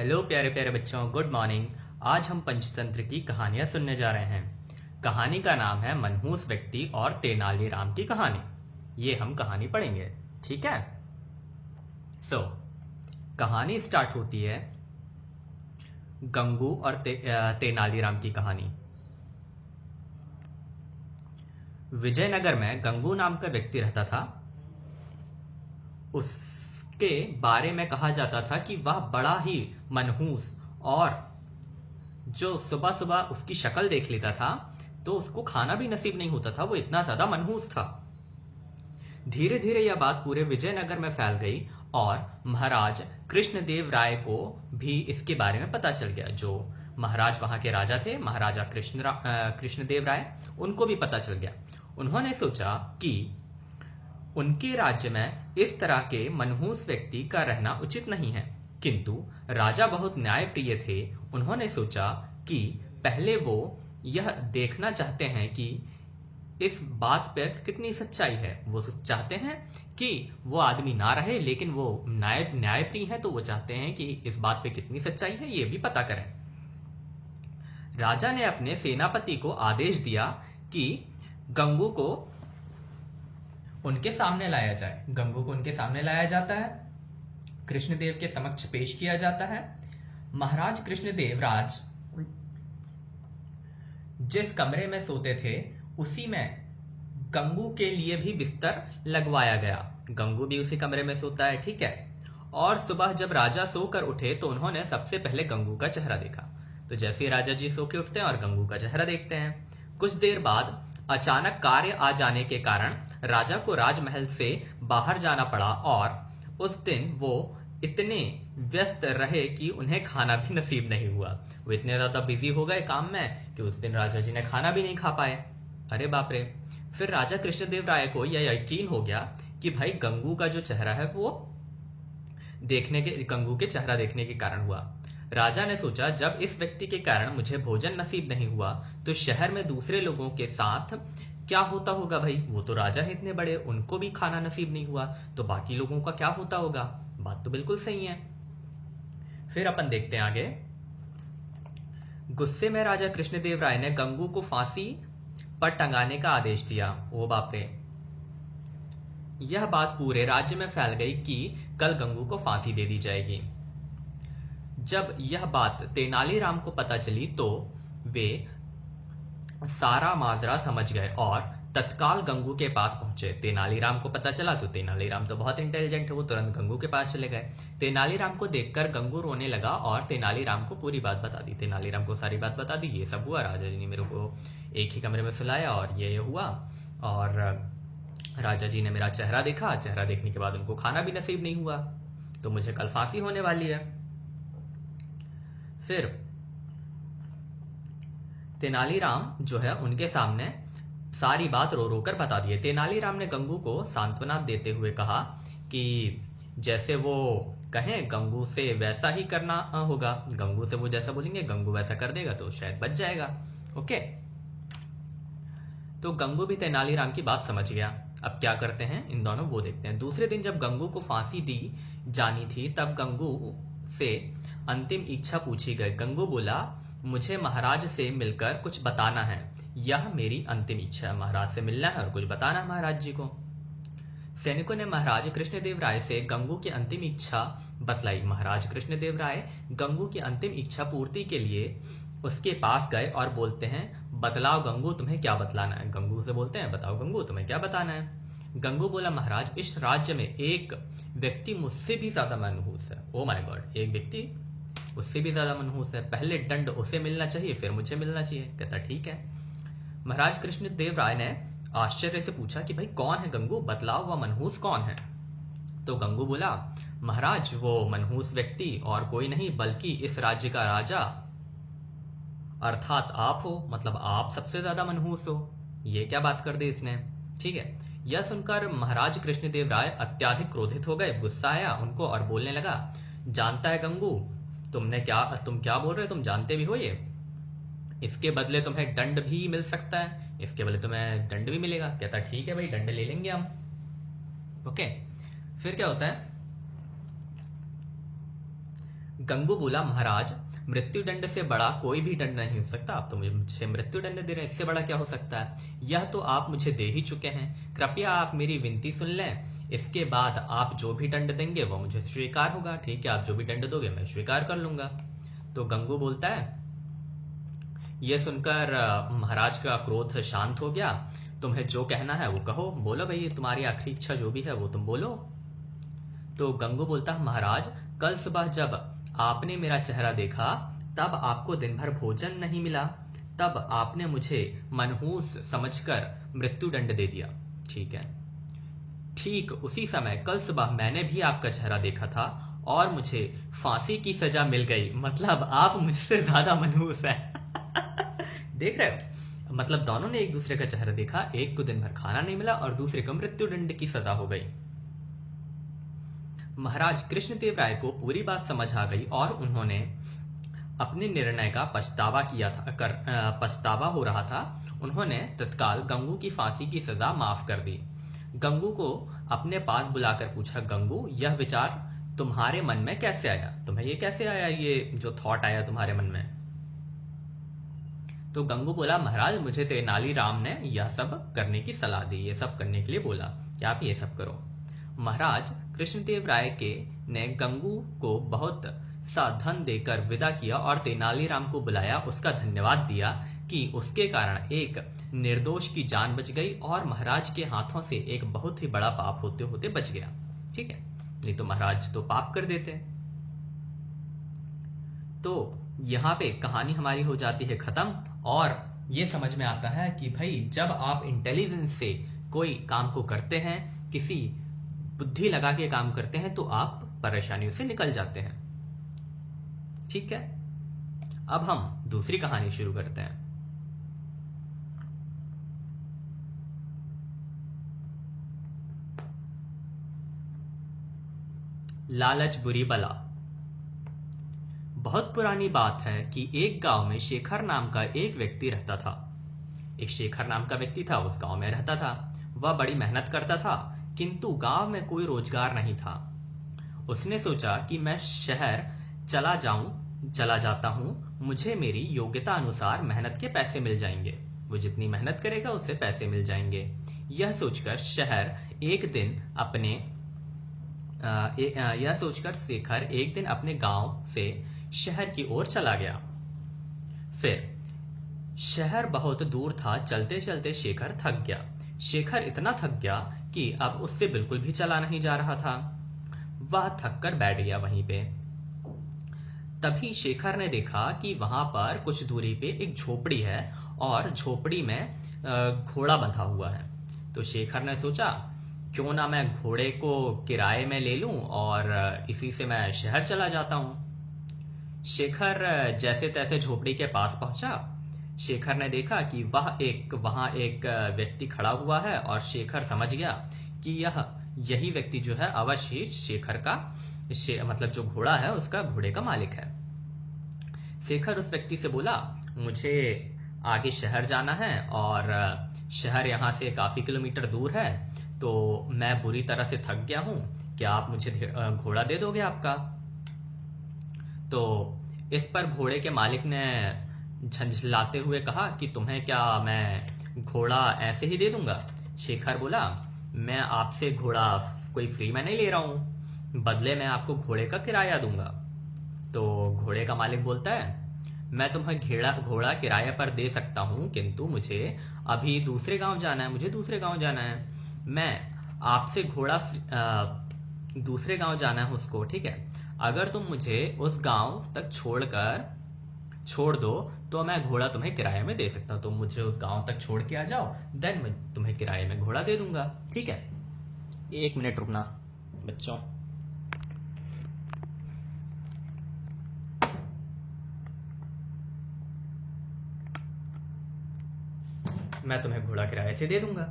Hello प्यारे प्यारे बच्चों, गुड मॉर्निंग। आज हम पंचतंत्र की कहानियां सुनने जा रहे हैं। कहानी का नाम है मनहूस व्यक्ति और तेनालीराम की कहानी। ये हम कहानी पढ़ेंगे, ठीक है। कहानी स्टार्ट होती है गंगू और तेनालीराम की कहानी। विजयनगर में गंगू नाम का व्यक्ति रहता था। उसके बारे में कहा जाता था कि वह बड़ा ही मनहूस और जो सुबह सुबह उसकी शक्ल देख लेता था तो उसको खाना भी नसीब नहीं होता था। वो इतना ज्यादा मनहूस था। धीरे धीरे यह बात पूरे विजयनगर में फैल गई और महाराज कृष्णदेव राय को भी इसके बारे में पता चल गया। जो महाराज वहां के राजा थे, महाराजा कृष्णदेव राय, उनको भी पता चल गया। उन्होंने सोचा कि उनके राज्य में इस तरह के मनहूस व्यक्ति का रहना उचित नहीं है, किंतु राजा बहुत न्यायप्रिय थे। उन्होंने सोचा कि पहले वो यह देखना चाहते हैं कि इस बात पर कितनी सच्चाई है। वो चाहते हैं कि वो आदमी ना रहे, लेकिन वो न्यायप्रिय है, तो वो चाहते हैं कि इस बात पे कितनी सच्चाई है ये भी पता करें। राजा ने अपने सेनापति को आदेश दिया कि गंगू को उनके सामने लाया जाए। गंगू को उनके सामने लाया जाता है, कृष्णदेव के समक्ष पेश किया जाता है। महाराज कृष्णदेव राज जिस कमरे में सोते थे उसी में गंगू के लिए भी बिस्तर लगवाया गया। गंगू भी उसी कमरे में सोता है, ठीक है। और सुबह जब राजा सोकर उठे तो उन्होंने सबसे पहले गंगू का चेहरा देखा। तो जैसे ही राजा जी सो के उठते हैं और गंगू का चेहरा देखते हैं, कुछ देर बाद अचानक कार्य आ जाने के कारण राजा को राजमहल से बाहर जाना पड़ा और उस दिन वो इतने व्यस्त रहे कि उन्हें खाना भी नसीब नहीं हुआ। वो इतने ज्यादा बिजी हो गए काम में कि उस दिन राजा जी ने खाना भी नहीं खा पाए। अरे बाप रे। फिर राजा कृष्णदेव राय को यह यकीन हो गया कि भाई गंगू का जो चेहरा है वो गंगू के चेहरा देखने के कारण हुआ। राजा ने सोचा, जब इस व्यक्ति के कारण मुझे भोजन नसीब नहीं हुआ तो शहर में दूसरे लोगों के साथ क्या होता होगा। भाई वो तो राजा है इतने बड़े, उनको भी खाना नसीब नहीं हुआ तो बाकी लोगों का क्या होता होगा। बात तो बिल्कुल सही है। फिर अपन देखते हैं आगे। गुस्से में राजा कृष्णदेव राय ने गंगू को फांसी पर टंगाने का आदेश दिया। ओ बाप रे। यह बात पूरे राज्य में फैल गई कि कल गंगू को फांसी दे दी जाएगी। जब यह बात तेनालीराम को पता चली तो वे सारा माजरा समझ गए और तत्काल गंगू के पास पहुंचे। तेनालीराम को पता चला तो तेनालीराम तो बहुत इंटेलिजेंट है, वो तुरंत गंगू के पास चले गए। तेनालीराम को देखकर गंगू रोने लगा और तेनालीराम को पूरी बात बता दी। तेनालीराम को सारी बात बता दी, ये सब हुआ, राजा जी ने मेरे को एक ही कमरे में सुलाया और ये हुआ, और राजा जी ने मेरा चेहरा देखा, चेहरा देखने के बाद उनको खाना भी नसीब नहीं हुआ, तो मुझे कल फांसी होने वाली है। फिर तेनालीराम जो है उनके सामने सारी बात रो रो कर बता दिए। तेनालीराम ने गंगू को सांत्वना देते हुए कहा कि जैसे वो कहें गंगू से वैसा ही करना होगा। गंगू से वो जैसा बोलेंगे गंगू वैसा कर देगा तो शायद बच जाएगा। ओके। तो गंगू भी तेनालीराम की बात समझ गया। अब क्या करते हैं इन दोनों, वो देखते हैं। दूसरे दिन जब गंगू को फांसी दी जानी थी तब गंगू से अंतिम इच्छा पूछी गई। गंगू बोला, मुझे महाराज से मिलकर कुछ बताना है, यह मेरी अंतिम इच्छा है। महाराज से मिलना है और कुछ बताना है महाराज जी को। सैनिकों ने महाराज कृष्णदेव राय से गंगू की अंतिम इच्छा बतलाई। महाराज कृष्णदेव राय गंगू की अंतिम इच्छा पूर्ति के लिए उसके पास गए और बोलते हैं, बतलाओ गंगू तुम्हें क्या बतलाना है। गंगू से बोलते हैं, बताओ गंगू तुम्हें क्या बताना है। गंगू बोला, महाराज इस राज्य में एक व्यक्ति मुझसे भी ज्यादा मनहूस है। ओ माय गॉड, एक व्यक्ति उससे भी ज्यादा मनहूस है। पहले दंड उसे मिलना चाहिए, फिर मुझे मिलना चाहिए। कहता ठीक है। महाराज कृष्णदेव राय ने आश्चर्य से पूछा कि भाई कौन है गंगू, बतलाओ वह मनहूस कौन है। तो गंगू बोला, महाराज वो मनहूस व्यक्ति और कोई नहीं बल्कि इस राज्य का राजा अर्थात आप हो। मतलब आप सबसे ज्यादा मनहूस हो। ये क्या बात कर दी इसने, ठीक है। यह सुनकर महाराज कृष्णदेव राय अत्याधिक क्रोधित हो गए। गुस्सा आया उनको और बोलने लगा, जानता है गंगू तुम क्या बोल रहे हो, तुम जानते भी हो ये, इसके बदले तुम्हें दंड भी मिल सकता है, इसके बदले तुम्हें दंड भी मिलेगा। कहता ठीक है भाई, दंड ले लेंगे हम। ओके। फिर क्या होता है, गंगू बोला, महाराज मृत्यु दंड से बड़ा कोई भी दंड नहीं हो सकता। आप तो मुझे मृत्यु दंड दे रहे हैं, इससे बड़ा क्या हो सकता है? यह तो आप मुझे दे ही चुके हैं। कृपया आप मेरी विनती सुन लें, इसके बाद आप जो भी दंड देंगे वो मुझे स्वीकार होगा। ठीक है, आप जो भी दंड दोगे मैं स्वीकार कर लूंगा। तो गंगू बोलता है, यह सुनकर महाराज का क्रोध शांत हो गया। तुम्हें जो कहना है वो कहो, बोलो भाई, तुम्हारी आखिरी इच्छा जो भी है वो तुम बोलो। तो गंगू बोलता है, महाराज कल सुबह जब आपने मेरा चेहरा देखा तब आपको दिन भर भोजन नहीं मिला, तब आपने मुझे मनहूस समझकर मृत्यु दंड दे दिया। ठीक है, ठीक उसी समय कल सुबह मैंने भी आपका चेहरा देखा था और मुझे फांसी की सजा मिल गई। मतलब आप मुझसे ज्यादा मनहूस हैं। देख रहे हो, मतलब दोनों ने एक दूसरे का चेहरा देखा, एक को दिन भर खाना नहीं मिला और दूसरे को मृत्यु दंड की सजा हो गई। महाराज कृष्णदेव राय को पूरी बात समझ आ गई और उन्होंने अपने निर्णय का पछतावा हो रहा था। उन्होंने तत्काल गंगू की फांसी की सजा माफ कर दी। गंगू को अपने पास बुलाकर पूछा, गंगू यह विचार तुम्हारे मन में कैसे आया? तुम्हें ये कैसे आया, ये जो थॉट आया तुम्हारे मन में? तो गंगू बोला, महाराज मुझे तेनालीराम ने यह सब करने की सलाह दी, ये सब करने के लिए बोला कि आप ये सब करो। महाराज कृष्णदेव राय ने गंगू को बहुत सा धन देकर विदा किया और तेनालीराम को बुलाया, उसका धन्यवाद दिया कि उसके कारण एक निर्दोष की जान बच गई और महाराज के हाथों से एक बहुत ही बड़ा पाप होते होते बच गया। ठीक है, नहीं तो महाराज तो पाप कर देते। तो यहाँ पे कहानी हमारी हो जाती है खत्म और ये समझ में आता है कि भाई जब आप इंटेलिजेंस से कोई काम को करते हैं, किसी बुद्धि लगा के काम करते हैं, तो आप परेशानियों से निकल जाते हैं। ठीक है, अब हम दूसरी कहानी शुरू करते हैं। लालच बुरी बला। बहुत पुरानी बात है कि एक गांव में शेखर नाम का एक व्यक्ति रहता था। एक शेखर नाम का व्यक्ति था, उस गांव में रहता था। वह बड़ी मेहनत करता था, किंतु गांव में कोई रोजगार नहीं था। उसने सोचा कि मैं शहर चला जाता हूं, मुझे मेरी योग्यता अनुसार मेहनत के पैसे मिल जाएंगे। वो जितनी मेहनत करेगा उससे पैसे मिल जाएंगे। यह सोचकर शेखर एक दिन अपने गांव से शहर की ओर चला गया। फिर शहर बहुत दूर था, चलते चलते शेखर थक गया। शेखर इतना थक गया कि अब उससे बिल्कुल भी चला नहीं जा रहा था। वह थक कर बैठ गया वहीं पे। तभी शेखर ने देखा कि वहां पर कुछ दूरी पे एक झोपड़ी है और झोपड़ी में घोड़ा बंधा हुआ है। तो शेखर ने सोचा, क्यों ना मैं घोड़े को किराए में ले लूं और इसी से मैं शहर चला जाता हूं। शेखर जैसे तैसे झोपड़ी के पास पहुंचा। शेखर ने देखा कि वहां एक व्यक्ति खड़ा हुआ है और शेखर समझ गया कि यही व्यक्ति जो है अवश्य ही शेखर का मतलब जो घोड़ा है उसका घोड़े का मालिक है। शेखर उस व्यक्ति से बोला, मुझे आगे शहर जाना है और शहर यहाँ से काफी किलोमीटर दूर है, तो मैं बुरी तरह से थक गया हूँ, क्या आप मुझे घोड़ा दे दोगे आपका? तो इस पर घोड़े के मालिक ने झंझलाते हुए कहा कि तुम्हें क्या मैं घोड़ा ऐसे ही दे दूंगा? शेखर बोला, मैं आपसे घोड़ा कोई फ्री में नहीं ले रहा हूं, बदले में आपको घोड़े का किराया दूंगा। तो घोड़े का मालिक बोलता है, मैं तुम्हें घोड़ा किराए पर दे सकता हूं, किंतु मुझे अभी दूसरे गांव जाना है, मैं आपसे घोड़ा दूसरे गांव जाना है उसको, ठीक है? अगर तुम मुझे उस गांव तक छोड़ दो तो मैं घोड़ा तुम्हें किराए में दे सकता हूं। तुम मुझे उस गांव तक छोड़ के आ जाओ, देन मैं तुम्हें किराए में घोड़ा दे दूंगा। ठीक है, 1 मिनट रुकना बच्चों। मैं तुम्हें घोड़ा किराए से दे दूंगा।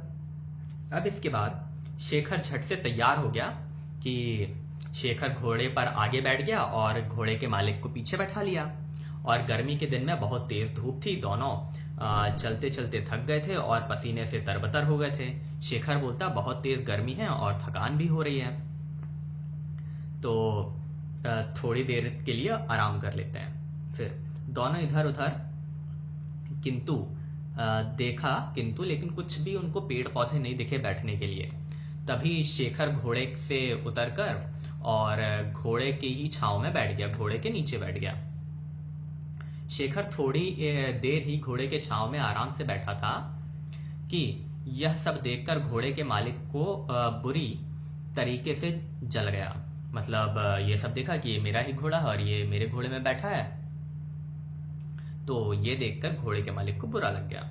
अब इसके बाद शेखर झट से तैयार हो गया कि शेखर घोड़े पर आगे बैठ गया और घोड़े के मालिक को पीछे बैठा लिया। और गर्मी के दिन में बहुत तेज धूप थी, दोनों चलते चलते थक गए थे और पसीने से तरबतर हो गए थे। शेखर बोलता, बहुत तेज गर्मी है और थकान भी हो रही है। तो थोड़ी देर के लिए आराम कर लेते हैं। फिर दोनों इधर उधर किंतु देखा, किंतु लेकिन कुछ भी उनको पेड़ पौधे नहीं दिखे बैठने के लिए। तभी शेखर घोड़े से उतरकर और घोड़े की ही छांव में बैठ गया, घोड़े के नीचे बैठ गया। शेखर थोड़ी देर ही घोड़े के छांव में आराम से बैठा था कि यह सब देखकर घोड़े के मालिक को बुरी तरीके से जल गया। मतलब ये सब देखा कि ये मेरा ही घोड़ा है और ये मेरे घोड़े में बैठा है, तो ये देखकर घोड़े के मालिक को बुरा लग गया।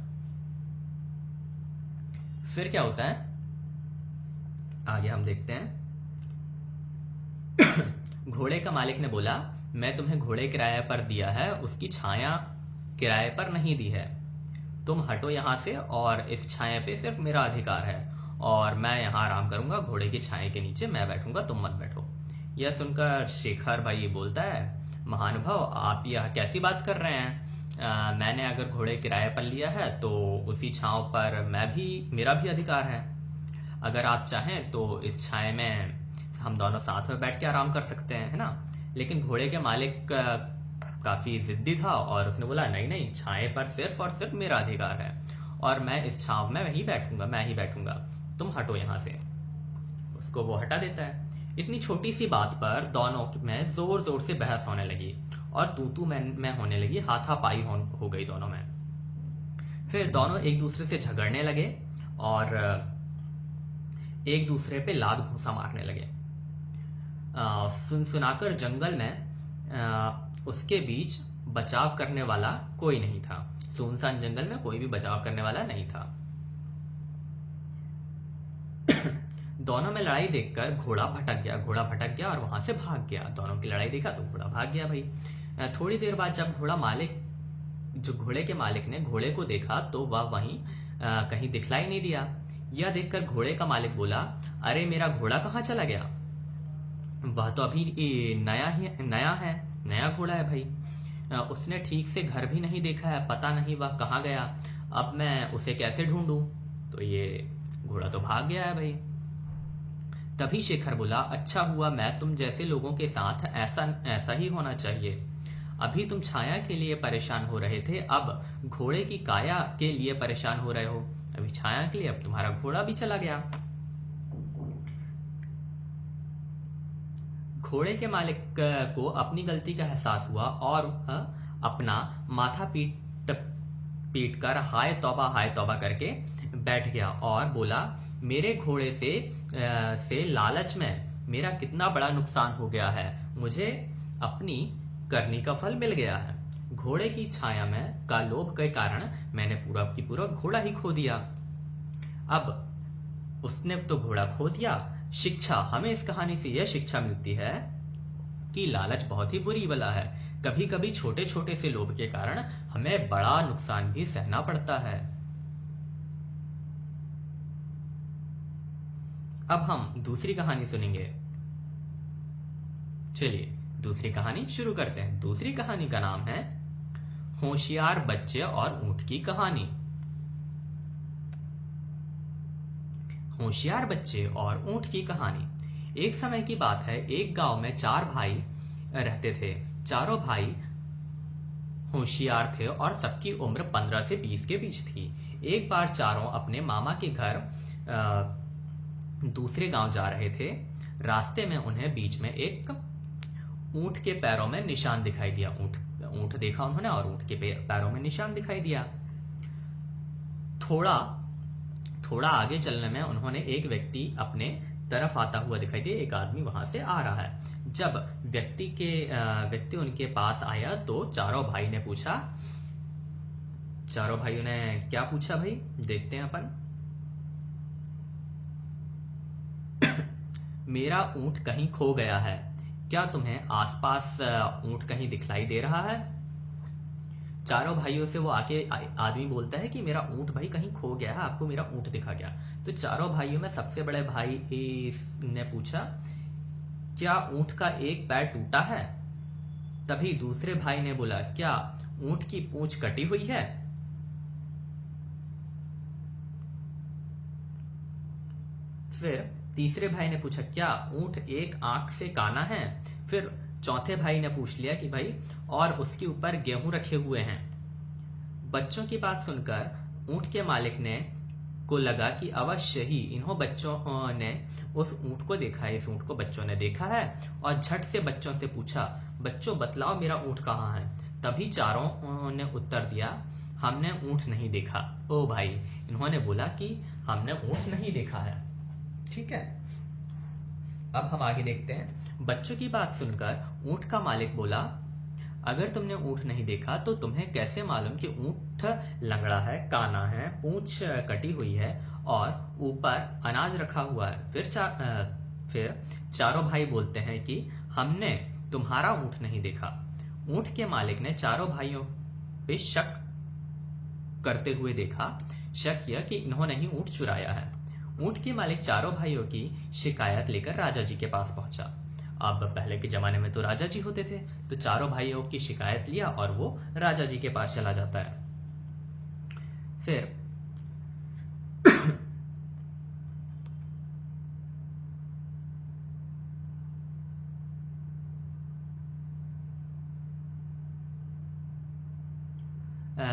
फिर क्या होता है आगे हम देखते हैं। घोड़े का मालिक ने बोला, मैं तुम्हें घोड़े किराए पर दिया है, उसकी छाया किराए पर नहीं दी है। तुम हटो यहां से और इस छाया पे सिर्फ मेरा अधिकार है और मैं यहां आराम करूंगा, घोड़े की छाया के नीचे मैं बैठूंगा, तुम मत बैठो। यह सुनकर शेखर भाई बोलता है, महानुभाव आप यह कैसी बात कर रहे हैं? मैंने अगर घोड़े किराए पर लिया है तो उसी छांव पर मेरा भी अधिकार है। अगर आप चाहें तो इस छाया में हम दोनों साथ में बैठ के आराम कर सकते हैं, है ना। लेकिन घोड़े के मालिक काफी जिद्दी था और उसने बोला, नहीं नहीं, छाया पर सिर्फ और सिर्फ मेरा अधिकार है और मैं इस छांव में वहीं बैठूंगा, मैं ही बैठूंगा, तुम हटो यहाँ से। उसको वो हटा देता है। इतनी छोटी सी बात पर दोनों में जोर जोर से बहस होने लगी और तू मैं होने लगी, हाथापाई हो गई दोनों में। फिर दोनों एक दूसरे से झगड़ने लगे और एक दूसरे पे लात घूंसा मारने लगे। सुनाकर जंगल में उसके बीच बचाव करने वाला कोई नहीं था। सुनसान जंगल में कोई भी बचाव करने वाला नहीं था। दोनों में लड़ाई देखकर घोड़ा भटक गया और वहां से भाग गया। दोनों की लड़ाई देखा तो घोड़ा भाग गया भाई। थोड़ी देर बाद जब घोड़े के मालिक ने घोड़े को देखा तो वह वहीं कहीं दिखलाई नहीं दिया। यह देखकर घोड़े का मालिक बोला, अरे मेरा घोड़ा कहाँ चला गया? वह तो अभी नया घोड़ा है भाई। उसने ठीक से घर भी नहीं देखा है, पता नहीं वह कहाँ गया। अब मैं उसे कैसे ढूंढूं? तो ये घोड़ा तो भाग गया है भाई। तभी शेखर बोला, अच्छा हुआ मैं तुम जैसे लोगों के साथ ऐसा ही होना चाहिए। अभी तुम छाया के लिए परेशान हो रहे थे, अब घोड़े की काया के लिए परेशान हो रहे हो। अभी छाया के लिए अब तुम्हारा घोड़ा भी चला गया। घोड़े के मालिक को अपनी गलती का एहसास हुआ और अपना माथा पीट कर हाय तौबा करके बैठ गया और बोला, मेरे घोड़े से लालच में मेरा कितना बड़ा नुकसान हो गया है। मुझे अपनी करनी का फल मिल गया है। घोड़े की छाया में का लोभ के कारण मैंने पूरा की पूरा घोड़ा ही खो दिया। अब उसने तो घोड़ा खो दिया। शिक्षा, हमें इस कहानी से यह शिक्षा मिलती है कि लालच बहुत ही बुरी बला है। कभी कभी छोटे छोटे से लोभ के कारण हमें बड़ा नुकसान भी सहना पड़ता है। अब हम दूसरी कहानी सुनेंगे। चलिए दूसरी कहानी शुरू करते हैं। दूसरी कहानी का नाम है होशियार बच्चे और ऊंट की कहानी। होशियार बच्चे और ऊंट की कहानी। एक समय की बात है, एक गांव में 4 भाई रहते थे। चारों भाई होशियार थे और सबकी उम्र 15 से 20 के बीच थी। एक बार चारों अपने मामा के घर दूसरे गांव जा रहे थे। रास्ते में उन्हें बीच में एक ऊंट के पैरों में निशान दिखाई दिया। ऊंट देखा उन्होंने और ऊंट के पैरों में निशान दिखाई दिया। थोड़ा आगे चलने में उन्होंने एक व्यक्ति अपने तरफ आता हुआ दिखाई दिया। एक आदमी वहां से आ रहा है। जब व्यक्ति उनके पास आया तो चारों भाइयों ने क्या पूछा भाई, देखते हैं अपन। मेरा ऊंट कहीं खो गया है, क्या तुम्हें आसपास ऊंट कहीं दिखलाई दे रहा है? चारों भाइयों से वो आके आदमी बोलता है कि मेरा ऊंट भाई कहीं खो गया है, आपको मेरा ऊंट दिखा गया? तो चारों भाइयों में सबसे बड़े भाई ने पूछा, क्या ऊंट का एक पैर टूटा है? तभी दूसरे भाई ने बोला, क्या ऊंट की पूंछ कटी हुई है? फिर तीसरे भाई ने पूछा, क्या ऊंट एक आंख से काना है? फिर चौथे भाई ने पूछ लिया कि भाई और उसके ऊपर गेहूं रखे हुए हैं। बच्चों की बात सुनकर ऊंट के मालिक ने को लगा कि अवश्य ही इन्हों बच्चों ने उस ऊंट को देखा है, इस ऊंट को बच्चों ने देखा है, और झट से बच्चों से पूछा, बच्चों बतलाओ मेरा ऊंट कहाँ है। तभी चारों ने उत्तर दिया, हमने ऊंट नहीं देखा। ओ भाई, इन्होंने बोला कि हमने ऊंट नहीं देखा है। ठीक है, अब हम आगे देखते हैं। बच्चों की बात सुनकर ऊंट का मालिक बोला, अगर तुमने ऊंट नहीं देखा तो तुम्हें कैसे मालूम कि ऊंट लंगड़ा है, काना है, पूंछ कटी हुई है और ऊपर अनाज रखा हुआ है। फिर चारों भाई बोलते हैं कि हमने तुम्हारा ऊंट नहीं देखा। ऊंट के मालिक ने चारों भाइयों पे शक करते हुए देखा, शक किया कि इन्होंने ही ऊंट चुराया है। ऊंट के मालिक चारों भाइयों की शिकायत लेकर राजा जी के पास पहुंचा। अब पहले के जमाने में तो राजा जी होते थे, तो चारों भाइयों की शिकायत लिया और वो राजा जी के पास चला जाता है। फिर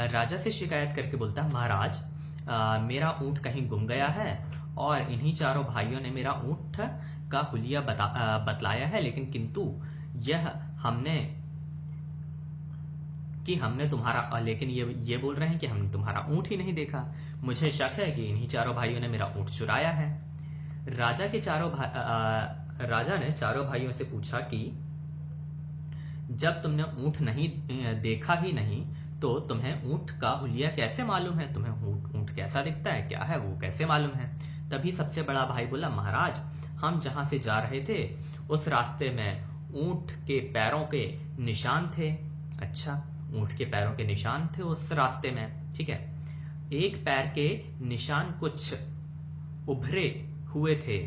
राजा से शिकायत करके बोलता है, महाराज मेरा ऊंट कहीं गुम गया है और इन्हीं चारों भाइयों ने मेरा ऊंट का हुलिया बतलाया है, लेकिन किंतु यह हमने तुम्हारा, लेकिन ये बोल रहे हैं कि हमने तुम्हारा ऊंट ही नहीं देखा। मुझे शक है कि इन्हीं चारों भाइयों ने मेरा ऊंट चुराया है। राजा ने चारों भाइयों से पूछा कि जब तुमने ऊंट नहीं देखा ही नहीं तो तुम्हें ऊंट का हुलिया कैसे मालूम है? तुम्हें ऊंट कैसा दिखता है, क्या है वो, कैसे मालूम है? तभी सबसे बड़ा भाई बोला, महाराज हम जहां से जा रहे थे उस रास्ते में ऊंट के पैरों के निशान थे। अच्छा, ऊंट के पैरों के निशान थे उस रास्ते में, ठीक है। एक पैर के निशान कुछ उभरे हुए थे,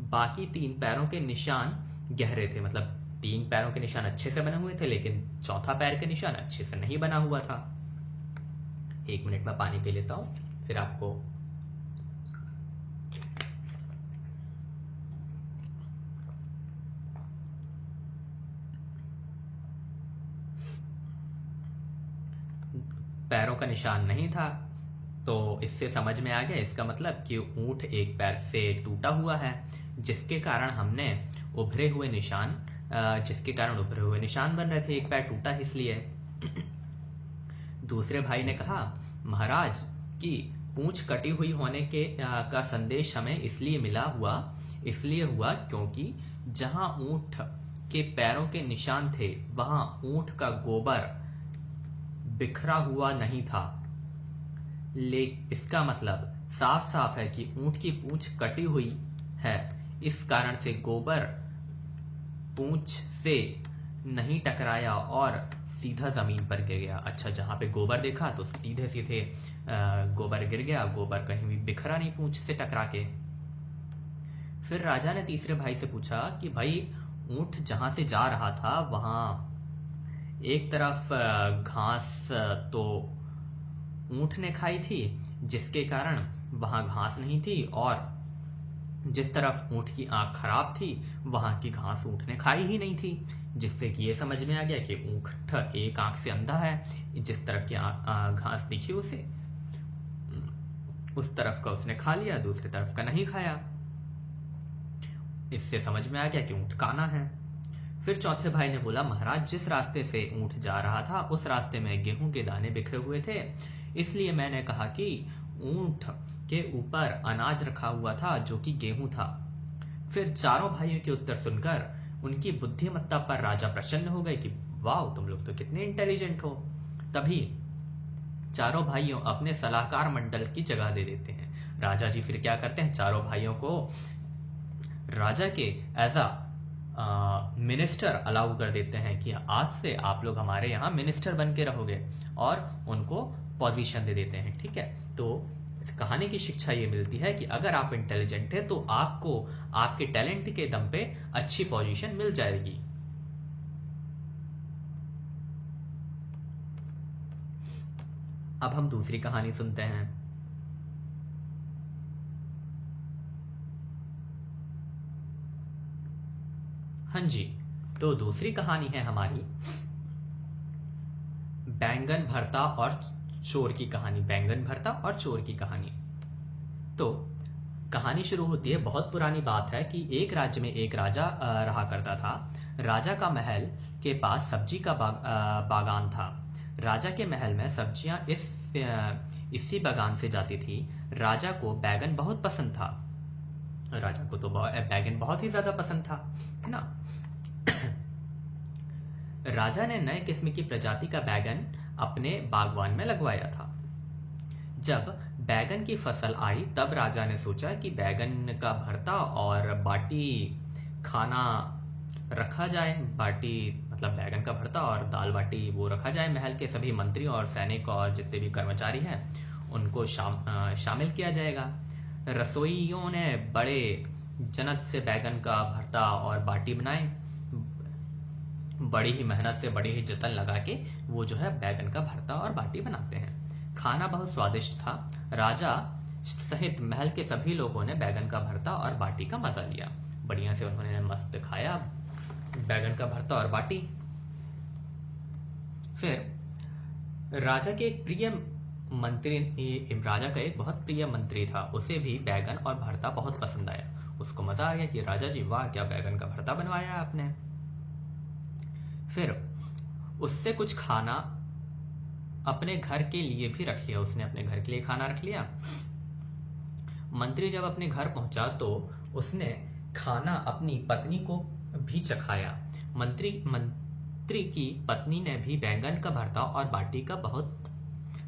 बाकी 3 पैरों के निशान गहरे थे। मतलब 3 पैरों के निशान अच्छे से बने हुए थे, लेकिन चौथा पैर के निशान अच्छे से नहीं बना हुआ था। 1 मिनट में पानी पी लेता हूं, फिर आपको पैरों का निशान नहीं था, तो इससे समझ में आ गया, इसका मतलब कि ऊंट एक पैर से टूटा हुआ है, जिसके कारण उभरे हुए निशान बन रहे थे। एक पैर टूटा इसलिए। दूसरे भाई ने कहा, महाराज कि पूंछ कटी हुई होने का संदेश हमें इसलिए हुआ क्योंकि जहां ऊंट के पैरों के निशान थे वहां ऊंट का गोबर बिखरा हुआ नहीं था। इसका मतलब साफ साफ है कि ऊंट की पूंछ कटी हुई है, इस कारण से गोबर पूंछ से नहीं टकराया और सीधा जमीन पर गिर गया। अच्छा, जहां पे गोबर देखा तो सीधे सीधे गोबर गिर गया, गोबर कहीं भी बिखरा नहीं पूंछ से टकरा के। फिर राजा ने तीसरे भाई से पूछा कि भाई ऊंट जहां से जा रहा था वहां एक तरफ घास तो ऊंट ने खाई थी, जिसके कारण वहां घास नहीं थी, और जिस तरफ ऊंट की आंख खराब थी वहां की घास ऊंट ने खाई ही नहीं थी, जिससे कि ये समझ में आ गया कि ऊंट एक आंख से अंधा है। जिस तरफ की घास दिखी उसे, उस तरफ का उसने खा लिया, दूसरी तरफ का नहीं खाया। इससे समझ में आ गया कि ऊंट काना है। फिर चौथे भाई ने बोला, महाराज जिस रास्ते से ऊंट जा रहा था उस रास्ते में गेहूं के दाने बिखरे हुए थे, इसलिए मैंने कहा कि ऊंट के ऊपर अनाज रखा हुआ था जो कि गेहूं था। फिर चारों भाइयों के उत्तर सुनकर उनकी बुद्धिमत्ता पर राजा प्रसन्न हो गए कि वाह, तुम लोग तो कितने इंटेलिजेंट हो। तभी चारों भाइयों अपने सलाहकार मंडल की जगह दे देते हैं। राजा जी फिर क्या करते हैं, चारों भाइयों को राजा के एज मिनिस्टर अलाउ कर देते हैं कि आज से आप लोग हमारे यहाँ मिनिस्टर बन के रहोगे, और उनको पोजीशन दे देते हैं। ठीक है, तो इस कहानी की शिक्षा ये मिलती है कि अगर आप इंटेलिजेंट है तो आपको आपके टैलेंट के दम पे अच्छी पोजीशन मिल जाएगी। अब हम दूसरी कहानी सुनते हैं। हाँ जी, तो दूसरी कहानी है हमारी बैंगन भरता और चोर की कहानी। बैंगन भरता और चोर की कहानी। तो कहानी शुरू होती है, बहुत पुरानी बात है कि एक राज्य में एक राजा रहा करता था। राजा का महल के पास सब्जी का बागान था। राजा के महल में सब्जियां इसी बागान से जाती थी। राजा को बैगन बहुत पसंद था। राजा को तो बैगन बहुत ही ज्यादा पसंद था, है ना। राजा ने नए किस्म की प्रजाति का बैगन अपने बागवान में लगवाया था। जब बैगन की फसल आई तब राजा ने सोचा कि बैगन का भरता और बाटी खाना रखा जाए। बाटी मतलब बैगन का भरता और दाल बाटी वो रखा जाए। महल के सभी मंत्री और सैनिक और जितने भी कर्मचारी हैं उनको शामिल किया जाएगा। रसोइयों ने बड़े जनत से बैगन का भरता और बाटी बनाए। बड़ी ही मेहनत से, बड़ी ही जतन लगा के वो जो है बैगन का भरता और बाटी बनाते हैं। खाना बहुत स्वादिष्ट था। राजा सहित महल के सभी लोगों ने बैगन का भरता और बाटी का मजा लिया। बढ़िया से उन्होंने मस्त खाया बैगन का भरता और बाटी। फिर राजा के एक प्रिय मंत्री, राजा का एक बहुत प्रिय मंत्री था, उसे भी बैगन और भरता बहुत पसंद आया। उसको मजा आ गया कि राजा जी वाह, क्या बैगन का भरता बनवाया आपने। फिर उससे कुछ खाना अपने घर के लिए भी रख लिया। उसने अपने घर के लिए खाना रख लिया। मंत्री जब अपने घर पहुंचा तो उसने खाना अपनी पत्नी को भी चखाया। मंत्री की पत्नी ने भी बैंगन का भरता और बाटी का बहुत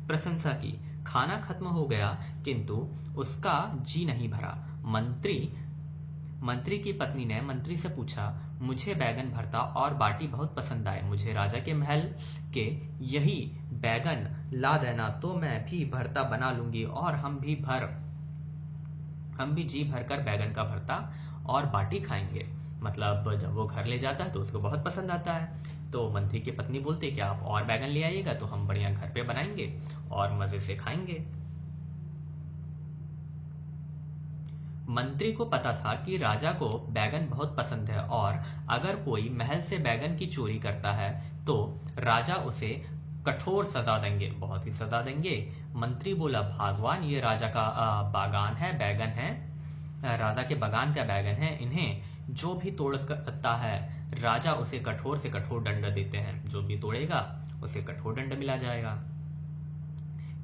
प्रशंसा की। खाना खत्म हो गया किंतु उसका जी नहीं भरा। मंत्री की पत्नी ने मंत्री से पूछा, मुझे बैगन भरता और बाटी बहुत पसंद आए। मुझे राजा के महल के यही बैगन ला देना तो मैं भी भरता बना लूंगी और हम भी जी भरकर बैगन का भरता और बाटी खाएंगे। मतलब जब वो घर ले जाता है तो उसको बहुत पसंद आता है। तो मंत्री की पत्नी बोलती है कि आप और बैगन ले आइएगा तो हम बढ़िया घर पे बनाएंगे और मजे से खाएंगे। मंत्री को पता था कि राजा को बैगन बहुत पसंद है और अगर कोई महल से बैगन की चोरी करता है तो राजा उसे कठोर सजा देंगे, बहुत ही सजा देंगे। मंत्री बोला, भगवान ये राजा का बागान है, बैगन है, राजा के बागान का बैगन है, इन्हें जो भी तोड़ता है राजा उसे कठोर से कठोर दंड देते हैं। जो भी तोड़ेगा उसे कठोर दंड मिला जाएगा।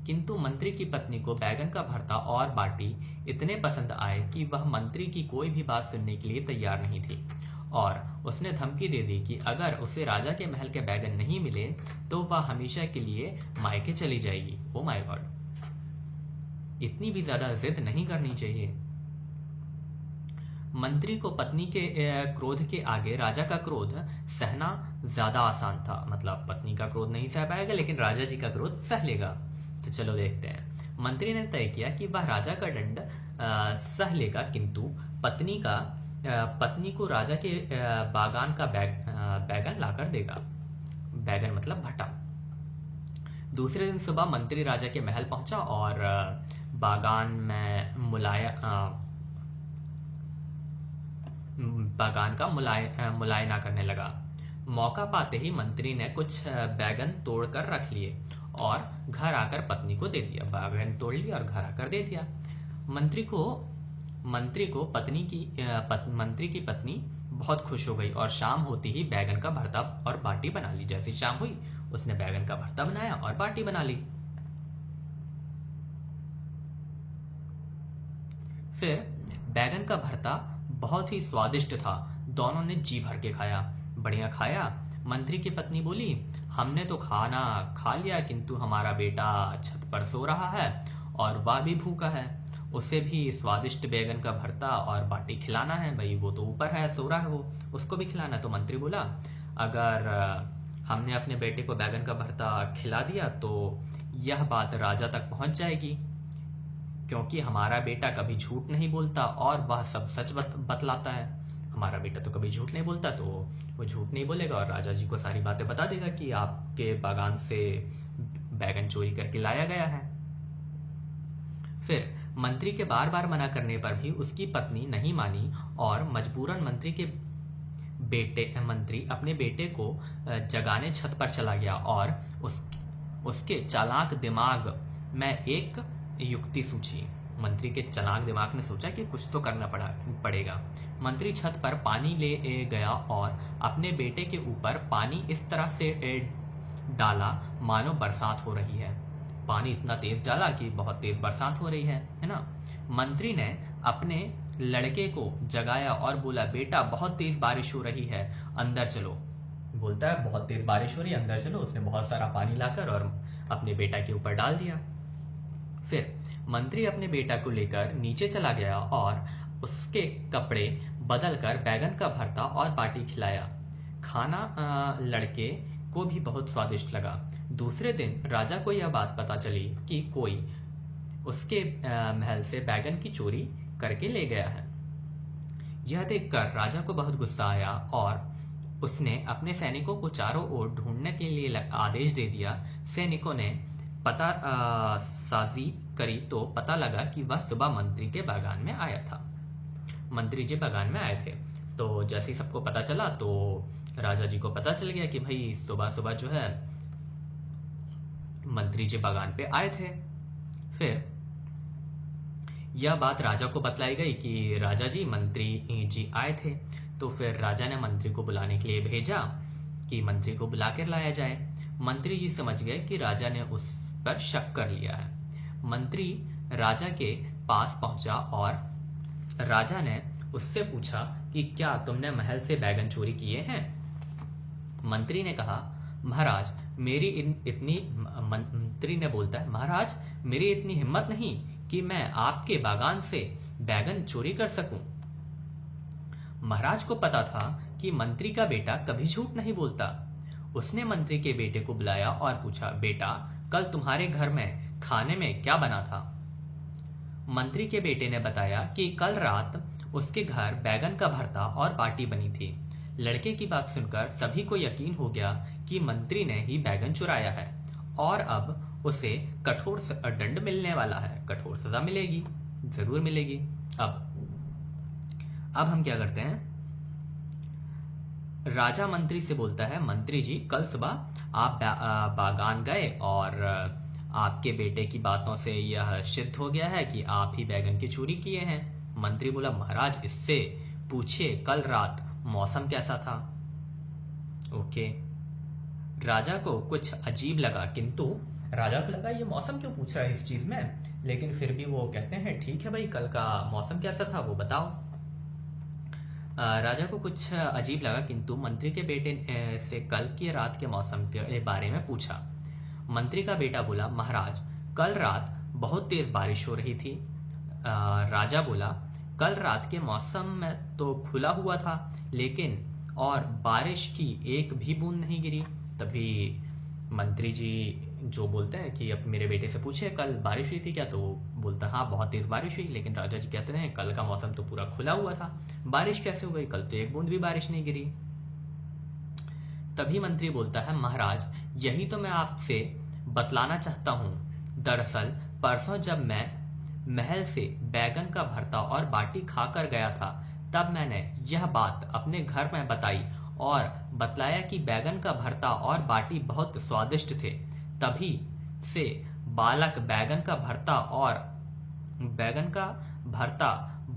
किंतु मंत्री की पत्नी को बैगन का भरता और बाटी इतने पसंद आए कि वह मंत्री की कोई भी बात सुनने के लिए तैयार नहीं थी और उसने धमकी दे दी कि अगर उसे राजा के महल के बैगन नहीं मिले तो वह हमेशा के लिए मायके चली जाएगी। ओ माय गॉड, इतनी भी ज्यादा जिद नहीं करनी चाहिए। मंत्री को पत्नी के क्रोध के आगे राजा का क्रोध सहना ज्यादा आसान था। मतलब पत्नी का क्रोध नहीं सह पाएगा लेकिन राजा जी का क्रोध सह लेगा। तो चलो देखते हैं। मंत्री ने तय किया कि वह राजा का दंड सह लेगा किंतु पत्नी को राजा के बागान का बैगन लाकर देगा। बैगन मतलब भट्टा। दूसरे दिन सुबह मंत्री राजा के महल पहुंचा और बागान का मुलायना करने लगा। मौका पाते ही मंत्री ने कुछ बैगन तोड़कर रख लिए और घर आकर पत्नी को दे दिया। बैगन तोड़ लिया और घर आकर दे दिया। मंत्री की पत्नी बहुत खुश हो गई और शाम होती ही बैगन का भरता और बाटी बना ली। जैसी शाम हुई उसने बैगन का भरता बनाया और बाटी बना ली। फिर बैगन का भरता बहुत ही स्वादिष्ट था। दोनों ने जी भर के खाया, बढ़िया खाया। मंत्री की पत्नी बोली, हमने तो खाना खा लिया किंतु हमारा बेटा छत पर सो रहा है और वह भी भूखा है। उसे भी स्वादिष्ट बैगन का भरता और बाटी खिलाना है। भाई वो तो ऊपर है, सो रहा है, वो उसको भी खिलाना। तो मंत्री बोला, अगर हमने अपने बेटे को बैगन का भरता खिला दिया तो यह बात राजा तक पहुंच जाएगी क्योंकि हमारा बेटा कभी झूठ नहीं बोलता और वह सब सच बतलाता है। हमारा बेटा तो कभी झूठ नहीं बोलता तो वो झूठ नहीं बोलेगा और राजा जी को सारी बातें बता देगा कि आपके बागान से बैगन चोरी करके लाया गया है। फिर मंत्री के बार बार मना करने पर भी उसकी पत्नी नहीं मानी और मजबूरन मंत्री के मंत्री अपने बेटे को जगाने छत पर चला गया और उसके चालाक दिमाग में एक युक्ति सूझी। मंत्री के चालाक दिमाग ने सोचा कि कुछ तो करना पड़ेगा। मंत्री छत पर पानी ले गया और अपने बेटे के ऊपर पानी इस तरह से डाला मानो बरसात हो रही है। पानी इतना तेज डाला कि बहुत तेज बरसात हो रही है ना। मंत्री ने अपने लड़के को जगाया और बोला, बेटा बहुत तेज बारिश हो रही है, अंदर चलो। बोलता है बहुत तेज बारिश हो रही है, अंदर चलो। उसने बहुत सारा पानी लाकर और अपने बेटा के ऊपर डाल दिया। फिर मंत्री अपने बेटा को लेकर नीचे चला गया और उसके कपड़े बदलकर बैगन का भरता और बाटी खिलाया। खाना लड़के को भी बहुत स्वादिष्ट लगा। दूसरे दिन राजा को यह बात पता चली कि कोई उसके महल से बैगन की चोरी करके ले गया है। यह देखकर राजा को बहुत गुस्सा आया और उसने अपने सैनिकों को चारों ओर ढूंढने के लिए आदेश दे दिया। सैनिकों ने पता साजी करी तो पता लगा कि वह सुबह मंत्री के बागान में आया था। मंत्री जी बागान में आए थे, तो जैसे ही सबको पता चला तो राजा जी को पता चल गया कि भाई सुबह सुबह जो है मंत्री जी बागान पे आए थे। फिर यह बात राजा को बतलाई गई कि राजा जी मंत्री जी आए थे। तो फिर राजा ने मंत्री को बुलाने के लिए भेजा कि मंत्री को बुला कर लाया जाए। मंत्री जी समझ गए कि राजा ने उस पर शक कर लिया है। मंत्री राजा के पास पहुंचा और राजा ने उससे पूछा कि क्या तुमने महल से बैगन चोरी किए हैं? मंत्री ने कहा, महाराज मंत्री ने बोलता है, महाराज मेरी इतनी हिम्मत नहीं कि मैं आपके बागान से बैगन चोरी कर सकूं। महाराज को पता था कि मंत्री का बेटा कभी झूठ नहीं बोलता। उसने मंत्री के बेटे को बुलाया और पूछा, बेटा कल तुम्हारे घर में खाने में क्या बना था? मंत्री के बेटे ने बताया कि कल रात उसके घर बैगन का भरता और बाटी बनी थी। लड़के की बात सुनकर सभी को यकीन हो गया कि मंत्री ने ही बैगन चुराया है और अब उसे कठोर दंड मिलने वाला है, कठोर सजा मिलेगी, जरूर मिलेगी। अब हम क्या करते हैं, राजा मंत्री से बोलता है, मंत्री जी कल सुबह आप बागान गए और आपके बेटे की बातों से यह सिद्ध हो गया है कि आप ही बैगन की चोरी किए हैं। मंत्री बोला, महाराज इससे पूछिए कल रात मौसम कैसा था। ओके, राजा को कुछ अजीब लगा, किंतु राजा को लगा ये मौसम क्यों पूछ रहा है इस चीज में, लेकिन फिर भी वो कहते हैं ठीक है भाई, कल का मौसम कैसा था वो बताओ। राजा को कुछ अजीब लगा, किंतु मंत्री के बेटे से कल की रात के मौसम के बारे में पूछा। मंत्री का बेटा बोला, महाराज कल रात बहुत तेज बारिश हो रही थी। राजा बोला, कल रात के मौसम में तो खुला हुआ था, लेकिन और बारिश की एक भी बूंद नहीं गिरी। तभी मंत्री जी जो बोलते हैं कि अब मेरे बेटे से पूछे कल बारिश हुई थी क्या, तो बोलता हाँ बहुत तेज बारिश हुई, लेकिन राजा जी कहते हैं कल का मौसम तो पूरा खुला हुआ था, बारिश कैसे हो गई, कल तो एक बूंद भी बारिश नहीं गिरी। तभी मंत्री बोलता है, महाराज यही तो मैं आपसे बतलाना चाहता हूँ। दरअसल परसों जब मैं महल से बैगन का भरता और बाटी खाकर गया था, तब मैंने यह बात अपने घर में बताई और बतलाया कि बैगन का भरता और बाटी बहुत स्वादिष्ट थे। तभी से बालक बैगन का भरता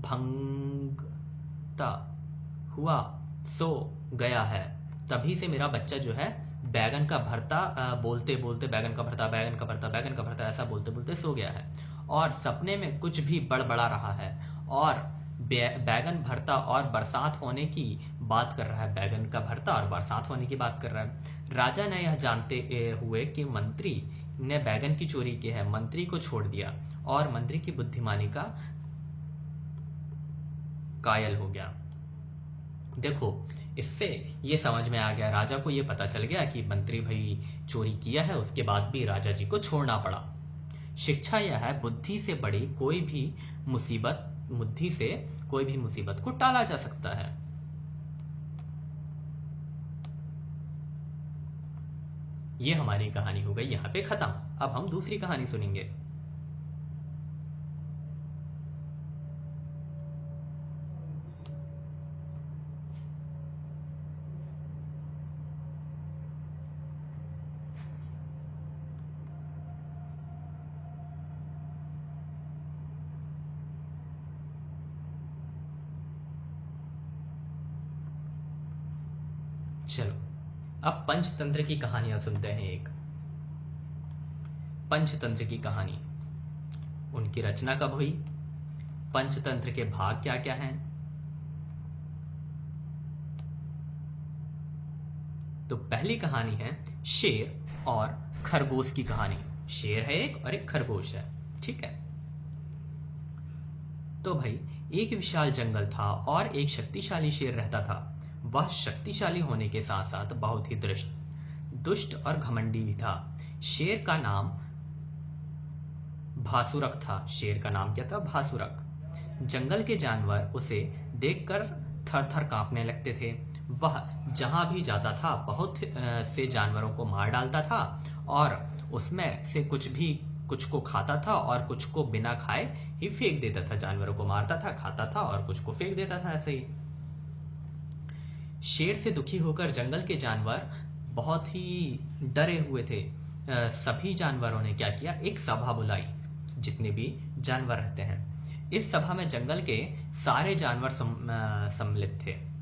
भंगता हुआ सो गया है। तभी से मेरा बच्चा जो है बैगन का भरता बोलते बोलते बैगन का भरता बैगन का भरता बैगन का भरता ऐसा बोलते बोलते सो गया है और सपने में कुछ भी बड़बड़ा रहा है और बैगन भरता और बरसात होने की बात कर रहा है, बैगन का भरता और बरसात होने की बात कर रहा है। राजा ने यह जानते हुए कि मंत्री ने बैगन की चोरी की है, मंत्री को छोड़ दिया और मंत्री की बुद्धिमानी का कायल हो गया। देखो, इससे ये समझ में आ गया, राजा को ये पता चल गया कि मंत्री भाई चोरी किया है, उसके बाद भी राजा जी को छोड़ना पड़ा। शिक्षा यह है, बुद्धि से कोई भी मुसीबत को टाला जा सकता है। ये हमारी कहानी हो गई यहाँ पे खत्म। अब हम दूसरी कहानी सुनेंगे। चलो अब पंचतंत्र की कहानियां सुनते हैं। एक पंचतंत्र की कहानी, उनकी रचना कब हुई, पंचतंत्र के भाग क्या क्या हैं। तो पहली कहानी है शेर और खरगोश की कहानी। शेर है एक और एक खरगोश है, ठीक है। तो भाई एक विशाल जंगल था और एक शक्तिशाली शेर रहता था। वह शक्तिशाली होने के साथ साथ बहुत ही दुष्ट और घमंडी भी था। शेर का नाम भासुरक था। शेर का नाम क्या था? भासुरक। जंगल के जानवर उसे देखकर थर थर कांपने लगते थे। वह जहां भी जाता था बहुत से जानवरों को मार डालता था और उसमें से कुछ को खाता था और कुछ को बिना खाए ही फेंक देता था। जानवरों को मारता था, खाता था और कुछ को फेंक देता था ऐसे ही। शेर से दुखी होकर जंगल के जानवर बहुत ही डरे हुए थे। सभी जानवरों ने क्या किया, एक सभा बुलाई। जितने भी जानवर रहते हैं, इस सभा में जंगल के सारे जानवर सम्मिलित थे।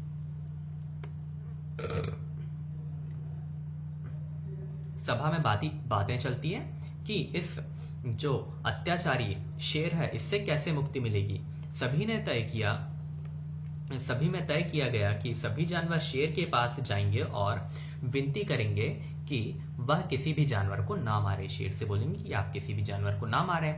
सभा में बातें चलती हैं कि इस जो अत्याचारी शेर है इससे कैसे मुक्ति मिलेगी। सभी में तय किया गया कि सभी जानवर शेर के पास जाएंगे और विनती करेंगे कि वह किसी भी जानवर को ना मारे। शेर से बोलेंगे कि आप किसी भी जानवर को ना मारें।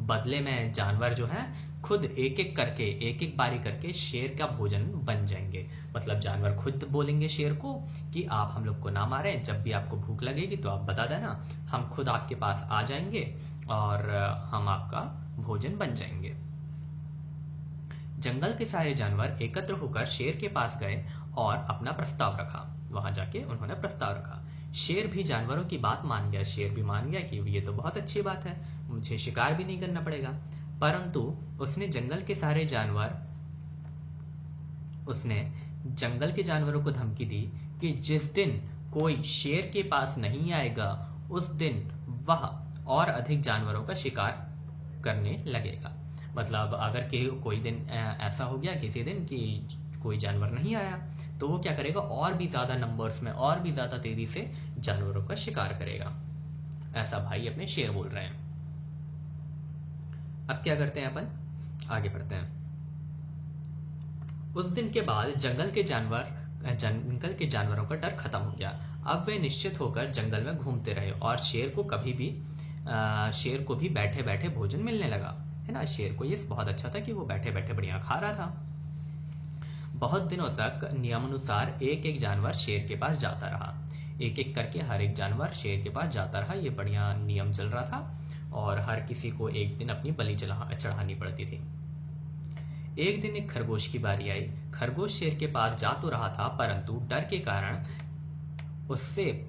बदले में जानवर जो है खुद एक एक बारी करके शेर का भोजन बन जाएंगे। मतलब जानवर खुद बोलेंगे शेर को कि आप हम लोग को ना मारें, जब भी आपको भूख लगेगी तो आप बता देना, हम खुद आपके पास आ जाएंगे और हम आपका भोजन बन जाएंगे। जंगल के सारे जानवर एकत्र होकर शेर के पास गए और अपना प्रस्ताव रखा। वहां जाके उन्होंने प्रस्ताव रखा। शेर भी जानवरों की बात मान गया। शेर भी मान गया कि ये तो बहुत अच्छी बात है, मुझे शिकार भी नहीं करना पड़ेगा। परंतु उसने जंगल के जानवरों को धमकी दी कि जिस दिन कोई शेर के पास नहीं आएगा उस दिन वह और अधिक जानवरों का शिकार करने लगेगा। मतलब अगर कोई दिन ऐसा हो गया किसी दिन कि कोई जानवर नहीं आया तो वो क्या करेगा, और भी ज्यादा नंबर्स में और भी ज्यादा तेजी से जानवरों का शिकार करेगा। ऐसा भाई अपने शेर बोल रहे हैं। अब क्या करते हैं, अपन आगे बढ़ते हैं। उस दिन के बाद जंगल के जानवरों का डर खत्म हो गया। अब वे निश्चित होकर जंगल में घूमते रहे और शेर को भी बैठे बैठे भोजन मिलने लगा, है ना। शेर को ये बहुत अच्छा था कि वो बैठे बैठे बढ़िया खा रहा था। बहुत दिनों तक नियमानुसार एक एक जानवर शेर के पास जाता रहा। एक एक करके हर एक जानवर शेर के पास जाता रहा। ये बढ़िया नियम चल रहा था और हर किसी को एक दिन अपनी बलि चढ़ानी पड़ती थी। एक दिन एक खरगोश की बारी आई। खरगोश शेर के पास जा तो रहा था परंतु डर के कारण उससे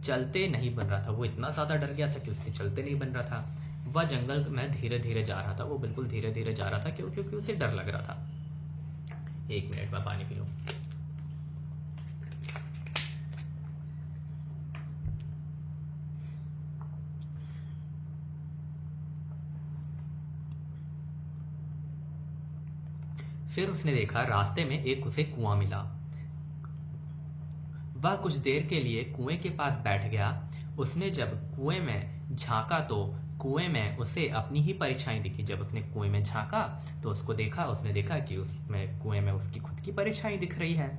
चलते नहीं बन रहा था। वो इतना ज्यादा डर गया था कि उससे चलते नहीं बन रहा था। वह जंगल में धीरे धीरे जा रहा था। वो बिल्कुल धीरे धीरे जा रहा था क्योंकि उसे डर लग रहा था। 1 मिनट में पानी पी लूं। फिर उसने देखा रास्ते में उसे कुआं मिला। वह कुछ देर के लिए कुएं के पास बैठ गया। उसने जब कुएं में झांका तो कुएं में उसे अपनी ही परछाई दिखी। जब उसने कुएं में झांका तो उसने देखा कि उसमें कुएं में उसकी खुद की परछाई दिख रही है।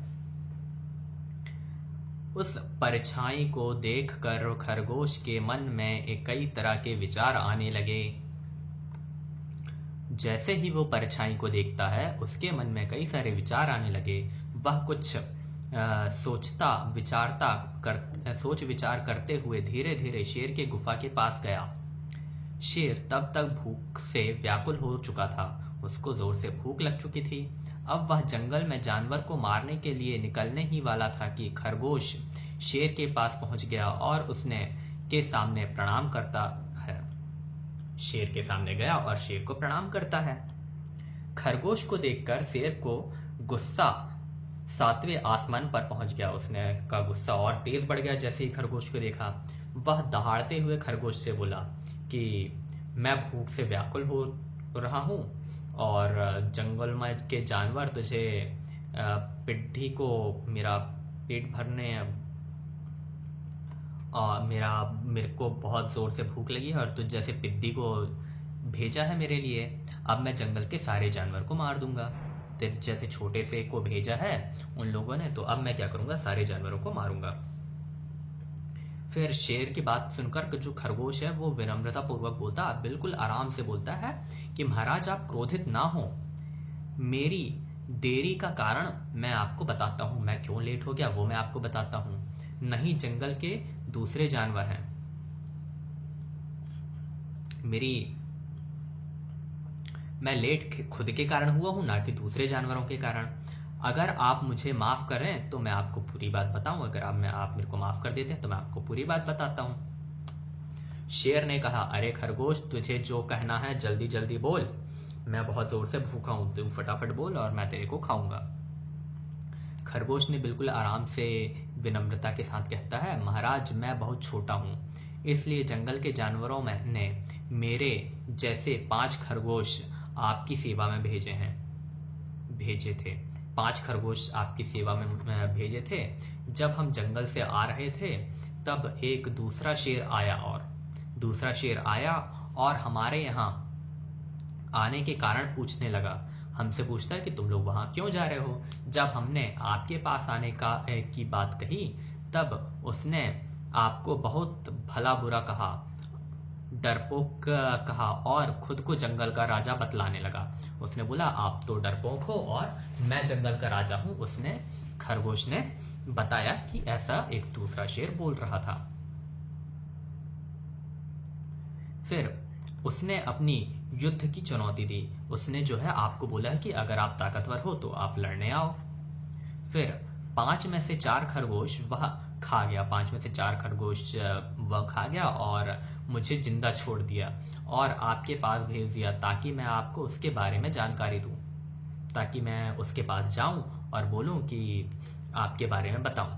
उस परछाई को देखकर खरगोश के मन में कई तरह के विचार आने लगे। जैसे ही वो परछाई को देखता है उसके मन में कई सारे विचार आने लगे। वह कुछ सोच विचार करते हुए धीरे धीरे शेर के गुफा के पास गया। शेर तब तक भूख से व्याकुल हो चुका था। उसको जोर से भूख लग चुकी थी। अब वह जंगल में जानवर को मारने के लिए निकलने ही वाला था कि खरगोश शेर के पास पहुंच गया और के सामने प्रणाम करता है। शेर के सामने गया और शेर को प्रणाम करता है। खरगोश को देखकर शेर को गुस्सा 7वें आसमान पर पहुंच गया। उसने का गुस्सा और तेज बढ़ गया जैसे ही खरगोश को देखा। वह दहाड़ते हुए खरगोश से बोला कि मैं भूख से व्याकुल हो रहा हूँ और जंगल में के जानवर तुझे पिड्ढी को मेरा पेट भरने मेरे को बहुत ज़ोर से भूख लगी है और तुझ जैसे पिद्दी को भेजा है मेरे लिए। अब मैं जंगल के सारे जानवर को मार दूंगा। तेरे जैसे छोटे से को भेजा है उन लोगों ने, तो अब मैं क्या करूंगा, सारे जानवरों को मारूंगा। फिर शेर की बात सुनकर जो खरगोश है वो विनम्रता पूर्वक बोलता, बिल्कुल आराम से बोलता है कि महाराज आप क्रोधित ना हो, मेरी देरी का कारण मैं आपको बताता हूँ। मैं क्यों लेट हो गया वो मैं आपको बताता हूँ। नहीं जंगल के दूसरे जानवर हैं, मैं लेट खुद के कारण हुआ हूं, ना कि दूसरे जानवरों के कारण। अगर आप मुझे माफ करें तो मैं आपको पूरी बात बताऊं, अगर आप मेरे को माफ कर देते हैं तो मैं आपको पूरी बात बताता हूं। शेर ने कहा, अरे खरगोश तुझे जो कहना है जल्दी जल्दी बोल, मैं बहुत जोर से भूखा हूं, तू फटाफट बोल और मैं तेरे को खाऊंगा। खरगोश ने बिल्कुल आराम से विनम्रता के साथ कहता है, महाराज मैं बहुत छोटा हूं, इसलिए जंगल के जानवरों ने मेरे जैसे 5 खरगोश आपकी सेवा में भेजे थे। 5 खरगोश आपकी सेवा में भेजे थे। जब हम जंगल से आ रहे थे तब एक दूसरा शेर आया और हमारे यहाँ आने के कारण पूछने लगा। हमसे पूछता है कि तुम लोग वहां क्यों जा रहे हो। जब हमने आपके पास आने की बात कही तब उसने आपको बहुत भला बुरा कहा, डरपोक कहा और खुद को जंगल का राजा बतलाने लगा। उसने बोला आप तो डरपोक हो और मैं जंगल का राजा हूं। खरगोश ने बताया कि ऐसा एक दूसरा शेर बोल रहा था। फिर उसने अपनी युद्ध की चुनौती दी। उसने जो है आपको बोला है कि अगर आप ताकतवर हो तो आप लड़ने आओ। फिर 5 में से 4 खरगोश वह खा गया। 5 में से 4 खरगोश वह खा गया और मुझे जिंदा छोड़ दिया और आपके पास भेज दिया ताकि मैं आपको उसके बारे में जानकारी दूं, ताकि मैं उसके पास जाऊं और बोलूं कि आपके बारे में बताऊं,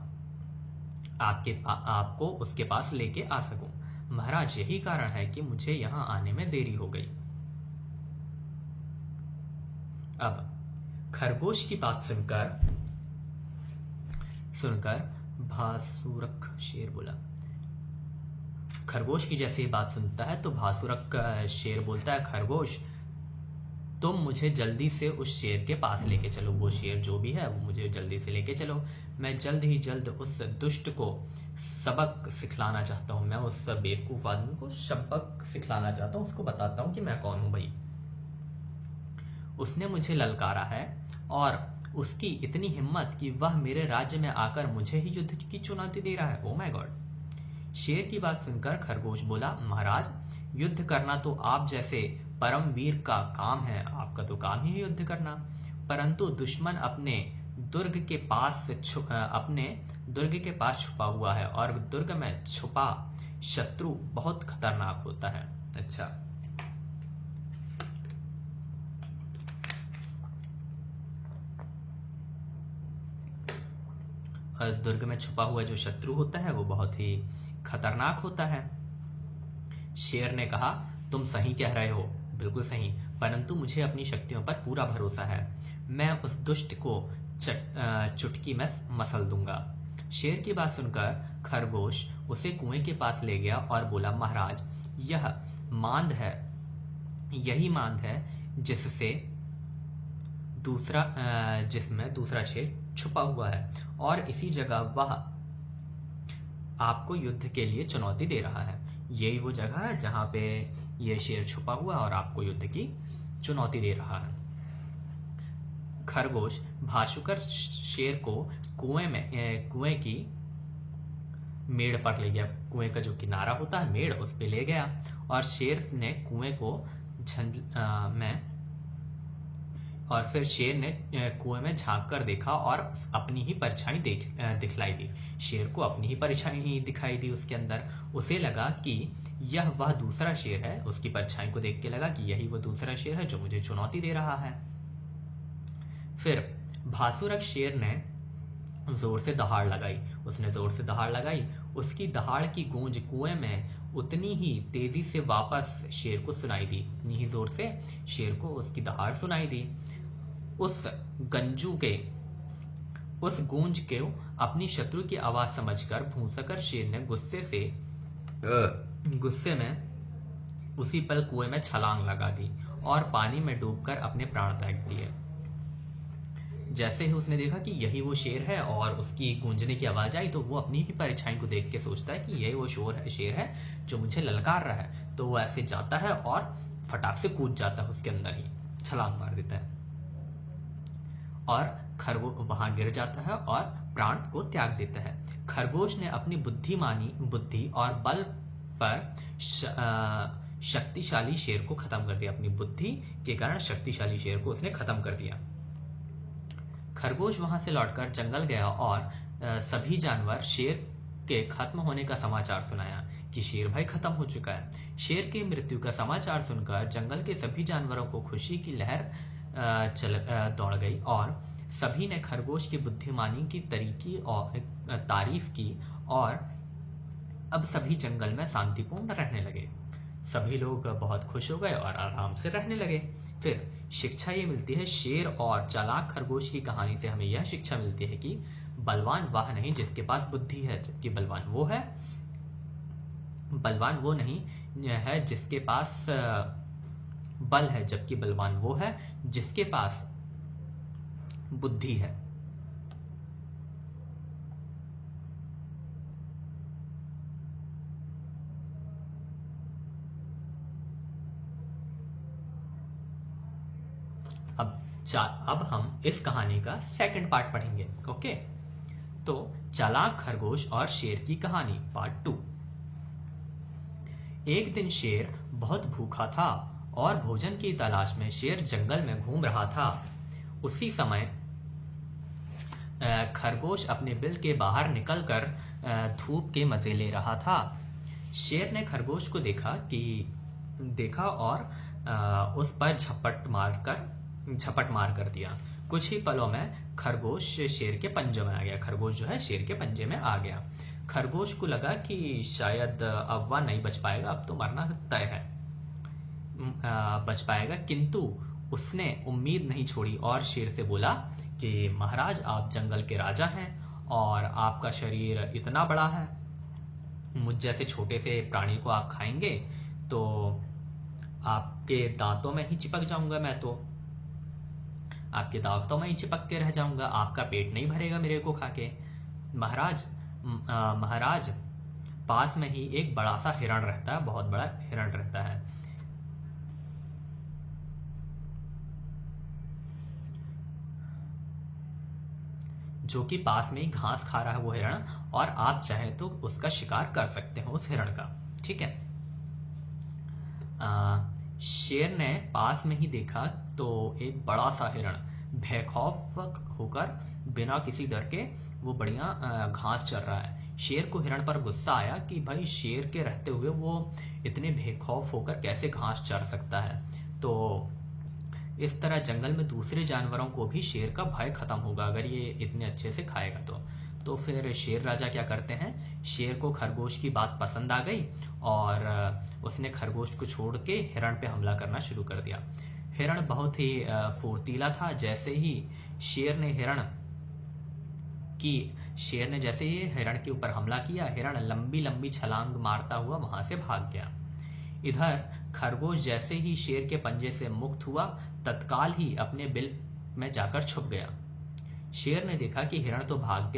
आपको उसके पास लेके आ सकूं। महाराज यही कारण है कि मुझे यहां आने में देरी हो गई। अब खरगोश की बात सुनकर भासुरक शेर बोला। खरगोश की जैसे बात सुनता है तो भासुरक शेर बोलता है, खरगोश तुम मुझे जल्दी से उस शेर के पास लेके चलो। वो शेर जो भी है वो मुझे जल्दी से लेके चलो। मैं जल्द ही जल्द उस दुष्ट को सबक सिखलाना चाहता हूँ। मैं उस बेवकूफ आदमी को सबक सिखलाना चाहता हूँ, उसको बताता हूँ कि मैं कौन हूँ भाई। उसने मुझे ललकारा है और उसकी इतनी हिम्मत कि वह मेरे राज्य में आकर मुझे ही युद्ध की चुनौती दे रहा है। Oh my God. शेर की बात सुनकर खरगोश बोला, महाराज युद्ध करना तो आप जैसे परम वीर का काम है, आपका तो काम ही है युद्ध करना। परंतु दुश्मन अपने दुर्ग के पास छुपा हुआ है और दुर्ग में छुपा शत्रु बहुत खतरनाक होता है। अच्छा, दुर्ग में छुपा हुआ जो शत्रु होता है वो बहुत ही खतरनाक होता है। शेर ने कहा, तुम सही कह रहे हो, बिल्कुल सही, परंतु मुझे अपनी शक्तियों पर पूरा भरोसा है। मैं उस दुष्ट को चुटकी में मसल दूंगा। शेर की बात सुनकर खरगोश उसे कुएं के पास ले गया और बोला, महाराज यही मांद है जिसमें दूसरा शेर छुपा हुआ है और इसी जगह वह आपको युद्ध के लिए चुनौती दे रहा है। यही वो जगह है जहां पे ये शेर छुपा हुआ है और आपको युद्ध की चुनौती दे रहा है। खरगोश भासुकर शेर को कुएं की मेड़ पर ले गया। कुएं का जो किनारा होता है, मेड़, उस पे ले गया और शेर ने कुएं को और फिर शेर ने कुएं में झांक कर देखा और अपनी ही परछाई दिखलाई दी। शेर को अपनी ही परछाई दिखाई दी उसके अंदर। उसे लगा कि यह वह दूसरा शेर है। उसकी परछाई को देख के लगा कि यही वो दूसरा शेर है जो मुझे चुनौती दे रहा है। फिर भासुरक शेर ने जोर से दहाड़ लगाई। उसने जोर से दहाड़ लगाई। उसकी दहाड़ की गूंज कुएं में उतनी ही तेजी से वापस शेर को सुनाई दी। उतनी ही जोर से शेर को उसकी दहाड़ सुनाई दी। उस गंजू के उस गूंज को अपनी शत्रु की आवाज समझकर भूंसकर शेर ने गुस्से में उसी पल कुएं में छलांग लगा दी और पानी में डूबकर अपने प्राण त्याग दिए। जैसे ही उसने देखा कि यही वो शेर है और उसकी गूंजने की आवाज आई, तो वो अपनी ही परछाई को देख के सोचता है कि यही वो शेर है जो मुझे ललकार रहा है। तो वो ऐसे जाता है और फटाक से कूद जाता है, उसके अंदर ही छलांग मार देता है और खरगोश वहां गिर जाता है और प्राण को त्याग देता है। खरगोश ने अपनी बुद्धि और बल पर शक्तिशाली शेर को खत्म कर दिया। अपनी बुद्धि के कारण शक्तिशाली शेर को उसने खत्म कर दिया। खरगोश वहां से लौटकर जंगल गया और सभी जानवर शेर के खत्म होने का समाचार सुनाया कि शेर भाई खत्म हो चुका है। शेर की मृत्यु का समाचार सुनकर जंगल के सभी जानवरों को खुशी की लहर दौड़ गई और सभी ने खरगोश की बुद्धिमानी की तारीफ की और अब सभी जंगल में शांतिपूर्ण रहने लगे। सभी लोग बहुत खुश हो गए और आराम से रहने लगे। फिर शिक्षा ये मिलती है शेर और चालाक खरगोश की कहानी से हमें यह शिक्षा मिलती है कि बलवान वह नहीं जिसके पास बुद्धि है, जबकि बलवान वो नहीं है जिसके पास बल है, जबकि बलवान वो है जिसके पास बुद्धि है। अब हम इस कहानी का सेकंड पार्ट पढ़ेंगे। ओके, तो चालाक खरगोश और शेर की कहानी पार्ट 2। एक दिन शेर बहुत भूखा था और भोजन की तलाश में शेर जंगल में घूम रहा था। उसी समय खरगोश अपने बिल के बाहर निकलकर धूप के मजे ले रहा था। शेर ने खरगोश को देखा और उस पर झपट मार कर दिया। कुछ ही पलों में खरगोश शेर के पंजे में आ गया। खरगोश जो है शेर के पंजे में आ गया। खरगोश को लगा कि शायद अब वह नहीं बच पाएगा, अब तो मरना तय है, बच पाएगा। किंतु उसने उम्मीद नहीं छोड़ी और शेर से बोला कि महाराज, आप जंगल के राजा हैं और आपका शरीर इतना बड़ा है, मुझ जैसे छोटे से प्राणी को आप खाएंगे तो आपके दांतों में ही चिपक जाऊंगा। मैं तो आपके दांतों में ही चिपक के रह जाऊंगा, आपका पेट नहीं भरेगा मेरे को खा के। महाराज, पास में ही एक बड़ा सा हिरण रहता है, बहुत बड़ा हिरण रहता है। जो कि पास में ही घास खा रहा है वो हिरण, और आप चाहे तो उसका शिकार कर सकते हो, उस हिरण का। ठीक है। शेर ने पास में ही देखा तो एक बड़ा सा हिरण बेखौफ होकर बिना किसी डर के वो बढ़िया घास चर रहा है। शेर को हिरण पर गुस्सा आया कि भाई शेर के रहते हुए वो इतने बेखौफ होकर कैसे घास चर सकता है। तो इस तरह जंगल में दूसरे जानवरों को भी शेर का भय खत्म होगा अगर ये इतने अच्छे से खाएगा तो फिर शेर राजा क्या करते हैं, शेर को खरगोश की बात पसंद आ गई और उसने खरगोश को छोड़ के हिरण पे हमला करना शुरू कर दिया। हिरण बहुत ही फुर्तीला था। जैसे ही शेर ने जैसे ही हिरण के ऊपर हमला किया, हिरण लंबी लंबी छलांग मारता हुआ वहां से भाग गया। इधर खरगोश जैसे ही शेर के पंजे से मुक्त हुआ, तत्काल ही अपने बिल में जाकर छुप गया। शेर ने देखा कि हिरण तो भाग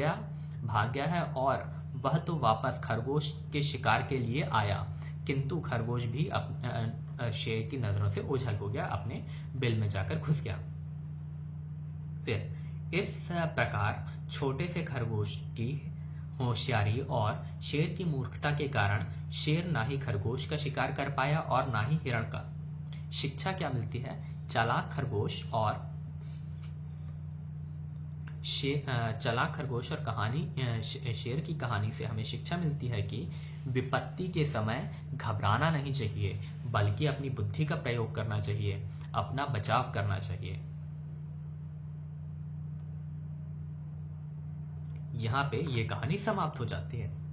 गया है और वह तो वापस खरगोश के शिकार के लिए आया, किंतु खरगोश भी शेर की नजरों से ओझल हो गया, अपने बिल में जाकर घुस गया। फिर इस प्रकार छोटे से खरगोश की होशियारी और शेर की मूर्खता के कारण शेर ना ही खरगोश का शिकार कर पाया और ना ही हिरण का। शिक्षा क्या मिलती है? चालाक खरगोश और शेर की कहानी से हमें शिक्षा मिलती है कि विपत्ति के समय घबराना नहीं चाहिए, बल्कि अपनी बुद्धि का प्रयोग करना चाहिए, अपना बचाव करना चाहिए। यहाँ पे ये कहानी समाप्त हो जाती है।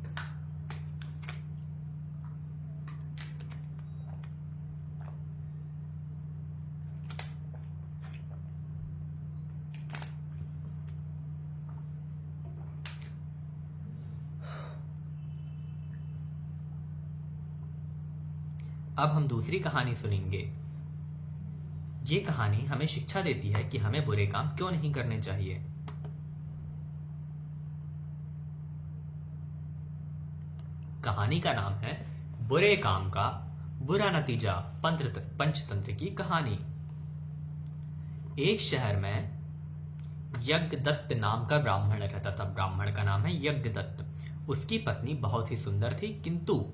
अब हम दूसरी कहानी सुनेंगे। ये कहानी हमें शिक्षा देती है कि हमें बुरे काम क्यों नहीं करने चाहिए। कहानी का नाम है बुरे काम का बुरा नतीजा, पंचतंत्र की कहानी। एक शहर में यज्ञदत्त नाम का ब्राह्मण रहता था। ब्राह्मण का नाम है यज्ञदत्त। उसकी पत्नी बहुत ही सुंदर थी, किंतु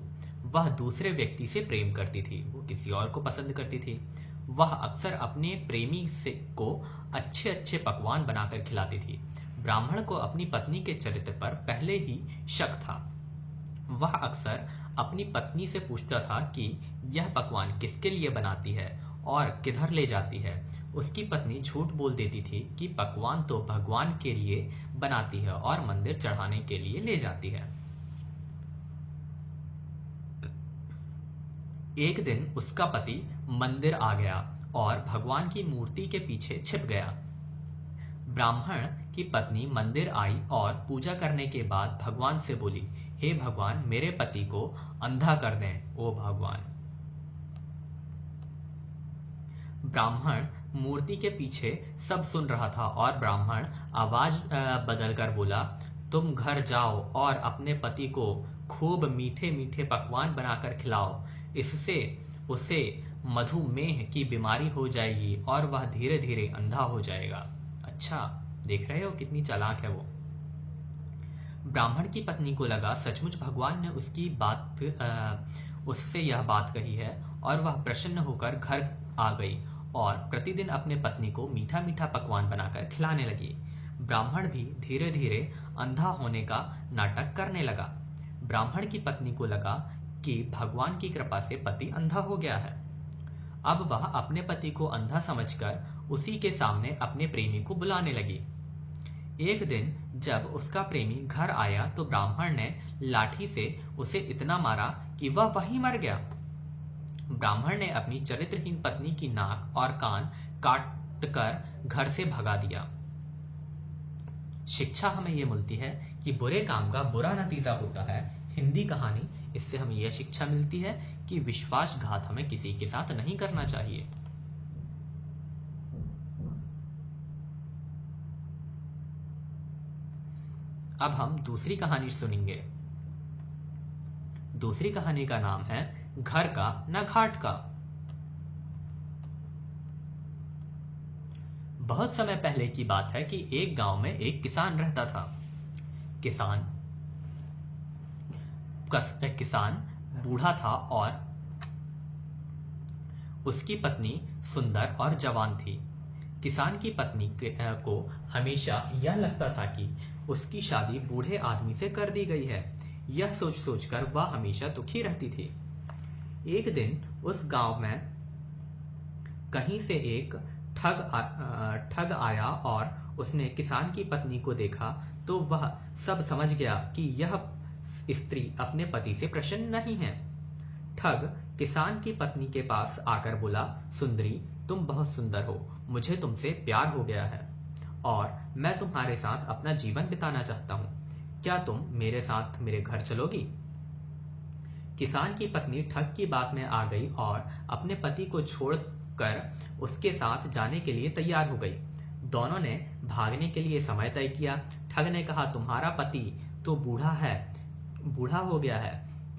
वह दूसरे व्यक्ति से प्रेम करती थी। वो किसी और को पसंद करती थी। वह अक्सर अपने प्रेमी से को अच्छे अच्छे पकवान बनाकर खिलाती थी। ब्राह्मण को अपनी पत्नी के चरित्र पर पहले ही शक था। वह अक्सर अपनी पत्नी से पूछता था कि यह पकवान किसके लिए बनाती है और किधर ले जाती है। उसकी पत्नी झूठ बोल देती थी कि पकवान तो भगवान के लिए बनाती है और मंदिर चढ़ाने के लिए ले जाती है। एक दिन उसका पति मंदिर आ गया और भगवान की मूर्ति के पीछे छिप गया। ब्राह्मण की पत्नी मंदिर आई और पूजा करने के बाद भगवान से बोली, हे भगवान, मेरे पति को अंधा कर दें, ओ भगवान। ब्राह्मण मूर्ति के पीछे सब सुन रहा था और ब्राह्मण आवाज बदलकर बोला, तुम घर जाओ और अपने पति को खूब मीठे मीठे पकवान बनाकर खिलाओ। इससे उसे मधुमेह की बीमारी हो जाएगी और वह धीरे धीरे अंधा हो जाएगा। अच्छा, देख रहे हो कितनी चालाक है वो। ब्राह्मण की पत्नी को लगा सचमुच भगवान ने उससे यह बात कही है और वह प्रसन्न होकर घर आ गई और प्रतिदिन अपने पत्नी को मीठा मीठा पकवान बनाकर खिलाने लगी। ब्राह्मण भी धीरे धीरे अंधा होने का नाटक करने लगा। ब्राह्मण की पत्नी को लगा कि भगवान की कृपा से पति अंधा हो गया है। अब वह अपने पति को अंधा समझकर उसी के सामने अपने प्रेमी को बुलाने लगी। एक दिन जब उसका प्रेमी घर आया तो ब्राह्मण ने लाठी से उसे इतना मारा कि वह वहीं मर गया। ब्राह्मण ने अपनी चरित्रहीन पत्नी की नाक और कान काट कर घर से भगा दिया। शिक्षा हमें यह मिलती है कि बुरे काम का बुरा नतीजा होता है। हिंदी कहानी, इससे हमें यह शिक्षा मिलती है कि विश्वासघात हमें किसी के साथ नहीं करना चाहिए। अब हम दूसरी कहानी सुनेंगे। दूसरी कहानी का नाम है घर का न घाट का। बहुत समय पहले की बात है कि एक गांव में एक किसान रहता था। किसान बूढ़ा था और उसकी पत्नी सुंदर और जवान थी। किसान की पत्नी को हमेशा यह लगता था कि उसकी शादी बूढ़े आदमी से कर दी गई है। यह सोच सोचकर वह हमेशा दुखी रहती थी। एक दिन उस गांव में कहीं से एक ठग आया और उसने किसान की पत्नी को देखा तो वह सब समझ गया कि यह स्त्री अपने पति से प्रसन्न नहीं है। ठग किसान की पत्नी के पास आकर बोला, सुंदरी, तुम बहुत सुंदर हो, मुझे तुमसे प्यार हो गया है और मैं तुम्हारे साथ अपना जीवन बिताना चाहता हूँ। क्या तुम मेरे साथ मेरे घर चलोगी? किसान की पत्नी ठग की बात में आ गई और अपने पति को छोड़कर उसके साथ जाने के लिए तैयार हो गई। दोनों ने भागने के लिए समय तय किया। ठग ने कहा, तुम्हारा पति तो बूढ़ा हो गया है,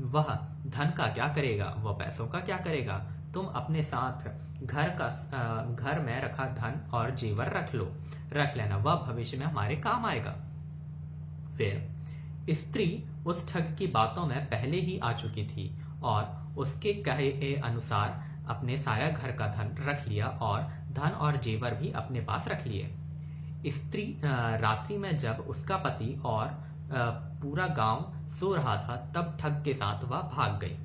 वह धन का क्या करेगा, वह पैसों का क्या करेगा। तुम अपने साथ घर में रखा धन और जेवर रख लेना, वह भविष्य में हमारे काम आएगा। फिर स्त्री उस ठग की बातों में पहले ही आ चुकी थी और उसके कहे अनुसार अपने साया घर का धन रख लिया और धन और जेवर भी अपने पास रख लिए। स्त्री रात्रि में जब उसका पति और पूरा गांव सो रहा था तब ठग के साथ वह भाग गई।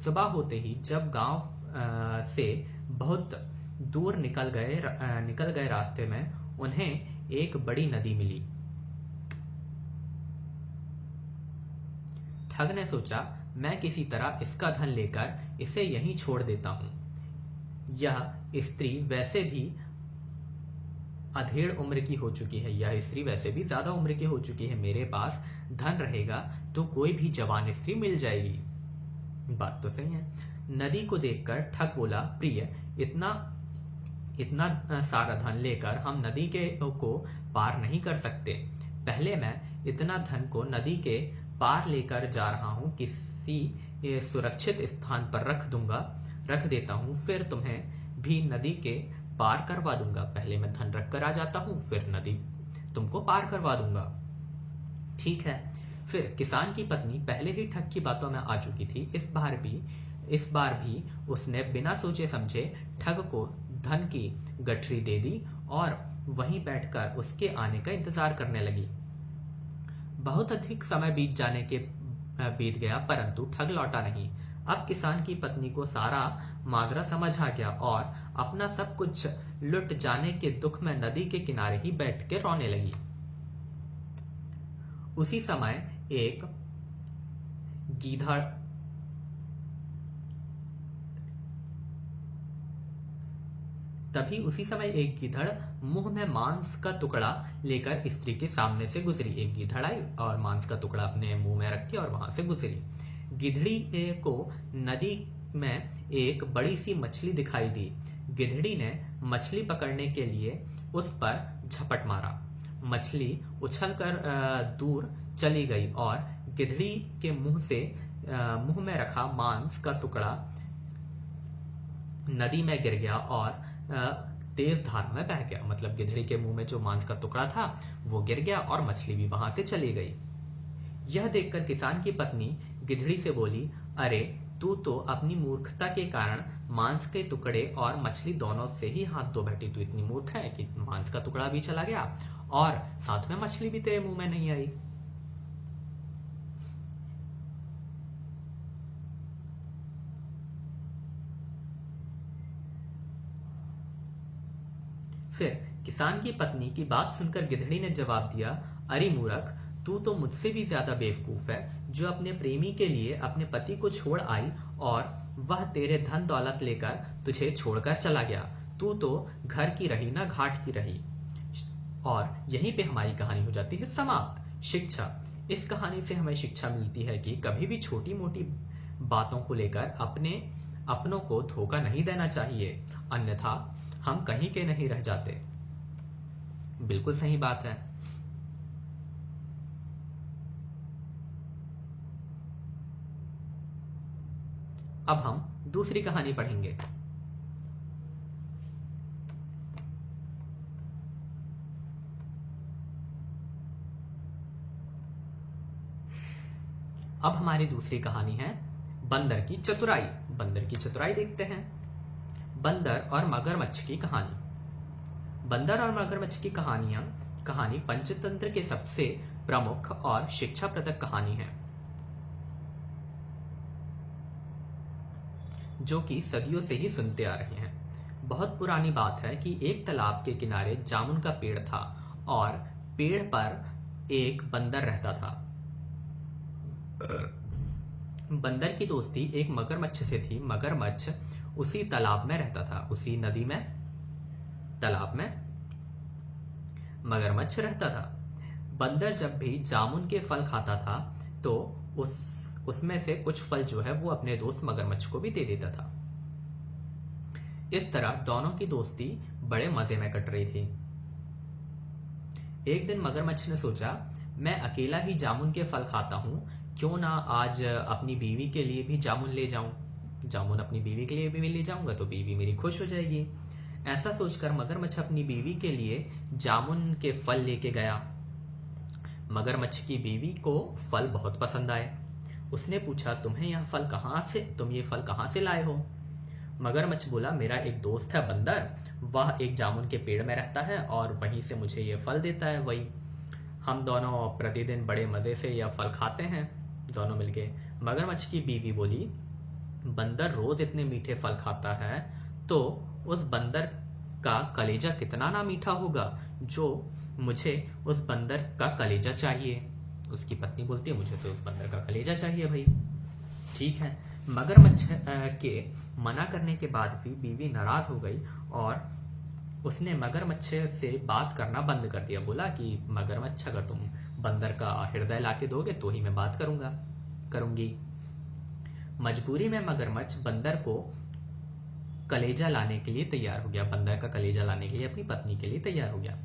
सुबह होते ही जब गांव से बहुत दूर निकल गए रास्ते में उन्हें एक बड़ी नदी मिली। ठग ने सोचा, मैं किसी तरह इसका धन लेकर इसे यहीं छोड़ देता हूं। यह स्त्री वैसे भी अधेड़ उम्र की हो चुकी है, यह स्त्री वैसे भी ज्यादा उम्र की हो चुकी है, मेरे पास धन रहेगा तो कोई भी जवान स्त्री मिल जाएगी। बात तो सही है। नदी को देखकर ठग बोला, प्रिय, इतना इतना सारा धन लेकर हम नदी के को पार नहीं कर सकते। पहले मैं इतना धन को नदी के पार लेकर जा रहा हूँ, किसी सुरक्षित स्थान पर रख देता हूँ, फिर तुम्हें भी नदी के पार करवा दूंगा। पहले मैं धन रख कर आ जाता हूँ, फिर नदी तुमको पार करवा दूंगा। ठीक है। फिर किसान की पत्नी पहले ही ठग की बातों में आ चुकी थी। इस बार भी उसने बिना सोचे समझे ठग को धन की गठरी दे दी और वहीं बैठकर उसके आने का इंतजार करने लगी। बहुत अधिक समय बीत गया, परंतु ठग लौटा नहीं। अब किसान की पत्नी को सारा माजरा समझ आ गया और अपना सब कुछ लुट जाने के दुख में नदी के किनारे ही बैठ के रोने लगी। उसी समय एक गीधड़ मुंह में मांस का टुकड़ा लेकर स्त्री के सामने से गुजरी। एक गीधड़ आई और मांस का टुकड़ा अपने मुंह में रख के और वहां से गुजरी। गिधड़ी को नदी में एक बड़ी सी मछली दिखाई दी। गिधड़ी ने मछली पकड़ने के लिए उस पर झपट मारा। मछली उछलकर दूर चली गई और गिधड़ी के मुंह में रखा मांस का टुकड़ा नदी में गिर गया और तेज धार में बह गया। मतलब गिधड़ी के मुंह में जो मांस का टुकड़ा था वो गिर गया और मछली भी वहां से चली गई। यह देखकर किसान की पत्नी गिधड़ी से बोली, अरे तू तो अपनी मूर्खता के कारण मांस के टुकड़े और मछली दोनों से ही हाथ धो बैठी। तू इतनी मूर्ख है कि मांस का टुकड़ा भी चला गया और साथ में मछली भी तेरे मुंह में नहीं आई। फिर किसान की पत्नी की बात सुनकर गिधड़ी ने जवाब दिया, अरे मूर्ख, तू तो मुझसे भी ज्यादा बेवकूफ है, जो अपने प्रेमी के लिए अपने पति को छोड़ आई और वह तेरे धन दौलत लेकर तुझे छोड़कर चला गया। तू तो घर की रही ना घाट की रही। और यहीं पे हमारी कहानी हो जाती है समाप्त। शिक्षा। इस कहानी से हमें शिक्षा मिलती है कि कभी भी छोटी मोटी बातों को लेकर अपनों को धोखा नहीं देना चाहिए, अन्यथा हम कहीं के नहीं रह जाते। बिल्कुल सही बात है। अब हम दूसरी कहानी पढ़ेंगे। अब हमारी दूसरी कहानी है बंदर की चतुराई। बंदर की चतुराई देखते हैं। बंदर और मगरमच्छ की कहानी। बंदर और मगरमच्छ की कहानी पंचतंत्र के सबसे प्रमुख और शिक्षाप्रदक कहानी है, जो कि सदियों से ही सुनते आ रहे हैं। बहुत पुरानी बात है कि एक तालाब के किनारे जामुन का पेड़ था और पेड़ पर एक बंदर रहता था। बंदर की दोस्ती एक मगरमच्छ से थी। मगरमच्छ उसी तालाब में रहता था, उसी नदी में तालाब में मगरमच्छ रहता था। बंदर जब भी जामुन के फल खाता था तो उसमें से कुछ फल जो है वो अपने दोस्त मगरमच्छ को भी दे देता था। इस तरह दोनों की दोस्ती बड़े मजे में कट रही थी। एक दिन मगरमच्छ ने सोचा, मैं अकेला ही जामुन के फल खाता हूँ, क्यों ना आज अपनी बीवी के लिए भी जामुन ले जाऊं। जामुन अपनी बीवी के लिए भी ले जाऊंगा तो बीवी मेरी खुश हो जाएगी। ऐसा सोचकर मगरमच्छ अपनी बीवी के लिए जामुन के फल लेके गया। मगरमच्छ की बीवी को फल बहुत पसंद आए। उसने पूछा, तुम ये फल कहाँ से लाए हो? मगरमच्छ बोला, मेरा एक दोस्त है बंदर, वह एक जामुन के पेड़ में रहता है और वहीं से मुझे ये फल देता है। वही हम दोनों प्रतिदिन बड़े मजे से यह फल खाते हैं, दोनों मिलके। मगरमच्छ की बीवी बोली, बंदर रोज इतने मीठे फल खाता है तो उस बंदर का कलेजा कितना ना मीठा होगा, जो मुझे उस बंदर का कलेजा चाहिए। उसकी पत्नी बोलती है, मुझे तो उस बंदर का कलेजा चाहिए भाई। ठीक है। मगरमच्छ के मना करने के बाद भी बीवी नाराज हो गई और उसने मगरमच्छ से बात करना बंद कर दिया। बोला कि मगरमच्छ, अगर तुम बंदर का हृदय लाके दोगे तो ही मैं बात करूंगी। मजबूरी में मगरमच्छ बंदर को कलेजा लाने के लिए तैयार हो गया। बंदर का कलेजा लाने के लिए अपनी पत्नी के लिए तैयार हो गया।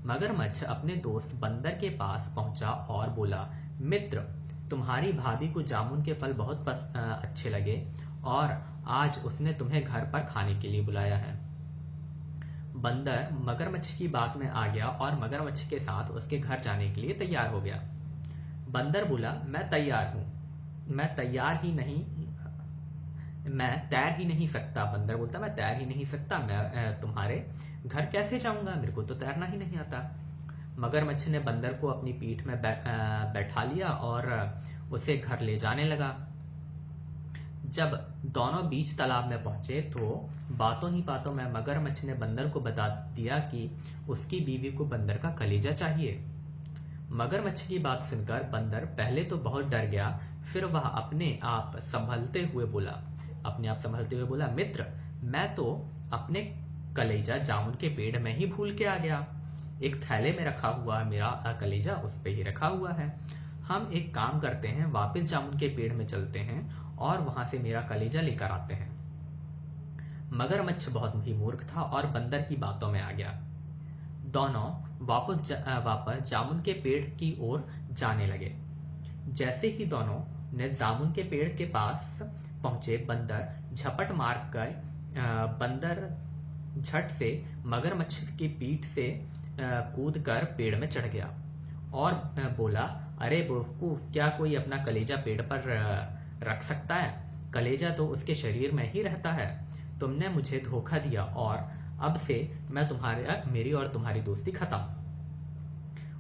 मगरमच्छ अपने दोस्त बंदर के पास पहुंचा और बोला, मित्र, तुम्हारी भाभी को जामुन के फल बहुत अच्छे लगे और आज उसने तुम्हें घर पर खाने के लिए बुलाया है। बंदर मगरमच्छ की बात में आ गया और मगरमच्छ के साथ उसके घर जाने के लिए तैयार हो गया। बंदर बोला, मैं तैयार हूं, मैं तैर ही नहीं सकता। बंदर बोलता, मैं तैर ही नहीं सकता, मैं तुम्हारे घर कैसे जाऊंगा, मेरे को तो तैरना ही नहीं आता। मगरमच्छ ने बंदर को अपनी पीठ में बैठा लिया और उसे घर ले जाने लगा। जब दोनों बीच तालाब में पहुंचे तो बातों ही बातों में मगरमच्छ ने बंदर को बता दिया कि उसकी बीवी को बंदर का कलेजा चाहिए। मगरमच्छ की बात सुनकर बंदर पहले तो बहुत डर गया, फिर वह अपने आप संभलते हुए बोला, मित्र, मैं तो अपने कलेजा जामुन के पेड़ में ही भूल के आ गया। एक थैले में रखा हुआ है मेरा कलेजा, उस पे ही रखा हुआ है। हम एक काम करते हैं, वापस जामुन के पेड़ में चलते हैं और वहां से मेरा कलेजा लेकर आते हैं। मगरमच्छ बहुत ही मूर्ख था और बंदर की बातों में आ गया। दोनों वापस जामुन के पेड़ की ओर जाने लगे। जैसे ही दोनों ने जामुन के पेड़ के पास पहुंचे, बंदर झट से मगरमच्छ की पीठ से कूदकर पेड़ में चढ़ गया और बोला, अरे बेवकूफ, क्या कोई अपना कलेजा पेड़ पर रख सकता है? कलेजा तो उसके शरीर में ही रहता है। तुमने मुझे धोखा दिया और अब से मेरी और तुम्हारी दोस्ती खत्म।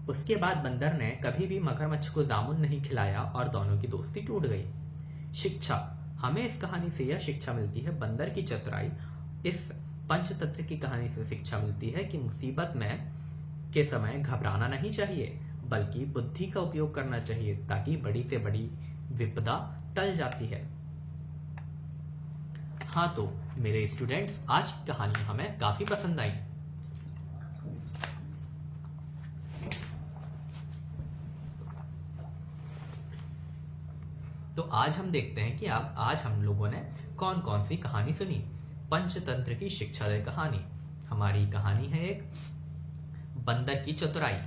उसके बाद बंदर ने कभी भी मगरमच्छ को जामुन नहीं खिलाया और दोनों की दोस्ती टूट गई। शिक्षा, हमें इस कहानी से यह शिक्षा मिलती है, बंदर की चतुराई। इस पंचतंत्र की कहानी से शिक्षा मिलती है कि मुसीबत में के समय घबराना नहीं चाहिए, बल्कि बुद्धि का उपयोग करना चाहिए, ताकि बड़ी से बड़ी विपदा टल जाती है। हाँ तो मेरे स्टूडेंट्स, आज की कहानी हमें काफी पसंद आई। तो आज हम देखते हैं कि आज हम लोगों ने कौन कौन सी कहानी सुनी। पंचतंत्र की शिक्षादायी कहानी, हमारी कहानी है एक बंदर की चतुराई।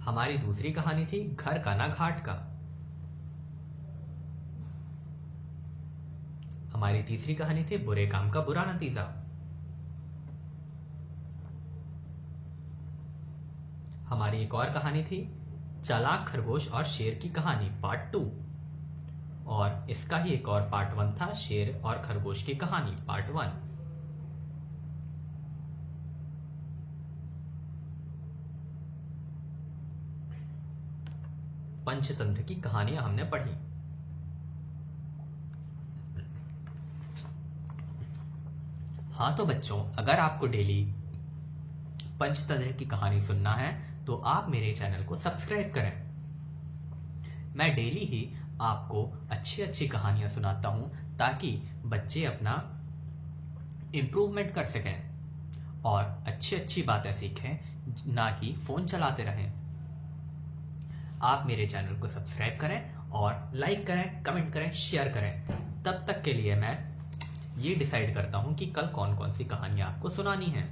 हमारी दूसरी कहानी थी घर का ना घाट का। हमारी तीसरी कहानी थी बुरे काम का बुरा नतीजा। हमारी एक और कहानी थी चालाक खरगोश और शेर की कहानी पार्ट 2, और इसका ही एक और पार्ट 1 था शेर और खरगोश की कहानी पार्ट 1। पंचतंत्र की कहानियां हमने पढ़ी। हाँ तो बच्चों, अगर आपको डेली पंचतंत्र की कहानी सुनना है तो आप मेरे चैनल को सब्सक्राइब करें। मैं डेली ही आपको अच्छी अच्छी कहानियां सुनाता हूं ताकि बच्चे अपना इम्प्रूवमेंट कर सकें और अच्छी अच्छी बातें सीखें, ना कि फोन चलाते रहें। आप मेरे चैनल को सब्सक्राइब करें और लाइक करें, कमेंट करें, शेयर करें। तब तक के लिए मैं ये डिसाइड करता हूं कि कल कौन कौन सी कहानियां आपको सुनानी है।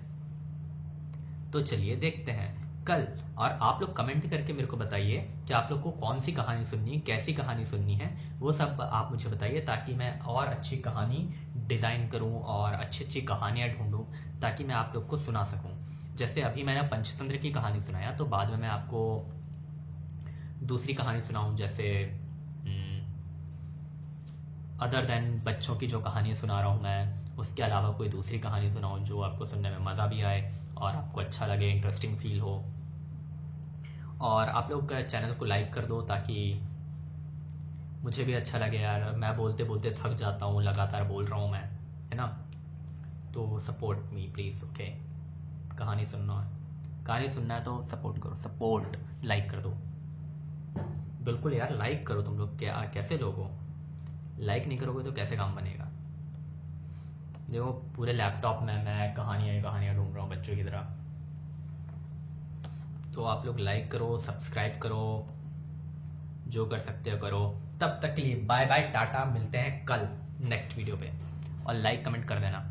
तो चलिए देखते हैं कल, और आप लोग कमेंट करके मेरे को बताइए कि आप लोग को कौन सी कहानी सुननी है, कैसी कहानी सुननी है, वो सब आप मुझे बताइए, ताकि मैं और अच्छी कहानी डिज़ाइन करूं और अच्छी अच्छी कहानियां ढूंढूं ताकि मैं आप लोग को सुना सकूं। जैसे अभी मैंने पंचतंत्र की कहानी सुनाया, तो बाद में मैं आपको दूसरी कहानी सुनाऊं, जैसे अदर देन बच्चों की जो कहानियाँ सुना रहा हूँ मैं, उसके अलावा कोई दूसरी कहानी सुनाऊं जो आपको सुनने में मज़ा भी आए और आपको अच्छा लगे, इंटरेस्टिंग फील हो। और आप लोग चैनल को लाइक कर दो ताकि मुझे भी अच्छा लगे यार, मैं बोलते बोलते थक जाता हूँ, लगातार बोल रहा हूँ मैं, है ना। तो सपोर्ट मी प्लीज़, ओके। कहानी सुनना है तो सपोर्ट करो, सपोर्ट, लाइक कर दो बिल्कुल यार, लाइक करो। तुम लोग क्या कैसे लोग हो, लाइक नहीं करोगे तो कैसे काम बनेगा। देखो पूरे लैपटॉप में मैं कहानियाँ ढूंढ रहा हूँ बच्चों की तरह। तो आप लोग लाइक करो, सब्सक्राइब करो जो कर सकते हो करो। तब तक के लिए बाय बाय, टाटा, मिलते हैं कल नेक्स्ट वीडियो पे, और लाइक कमेंट कर देना।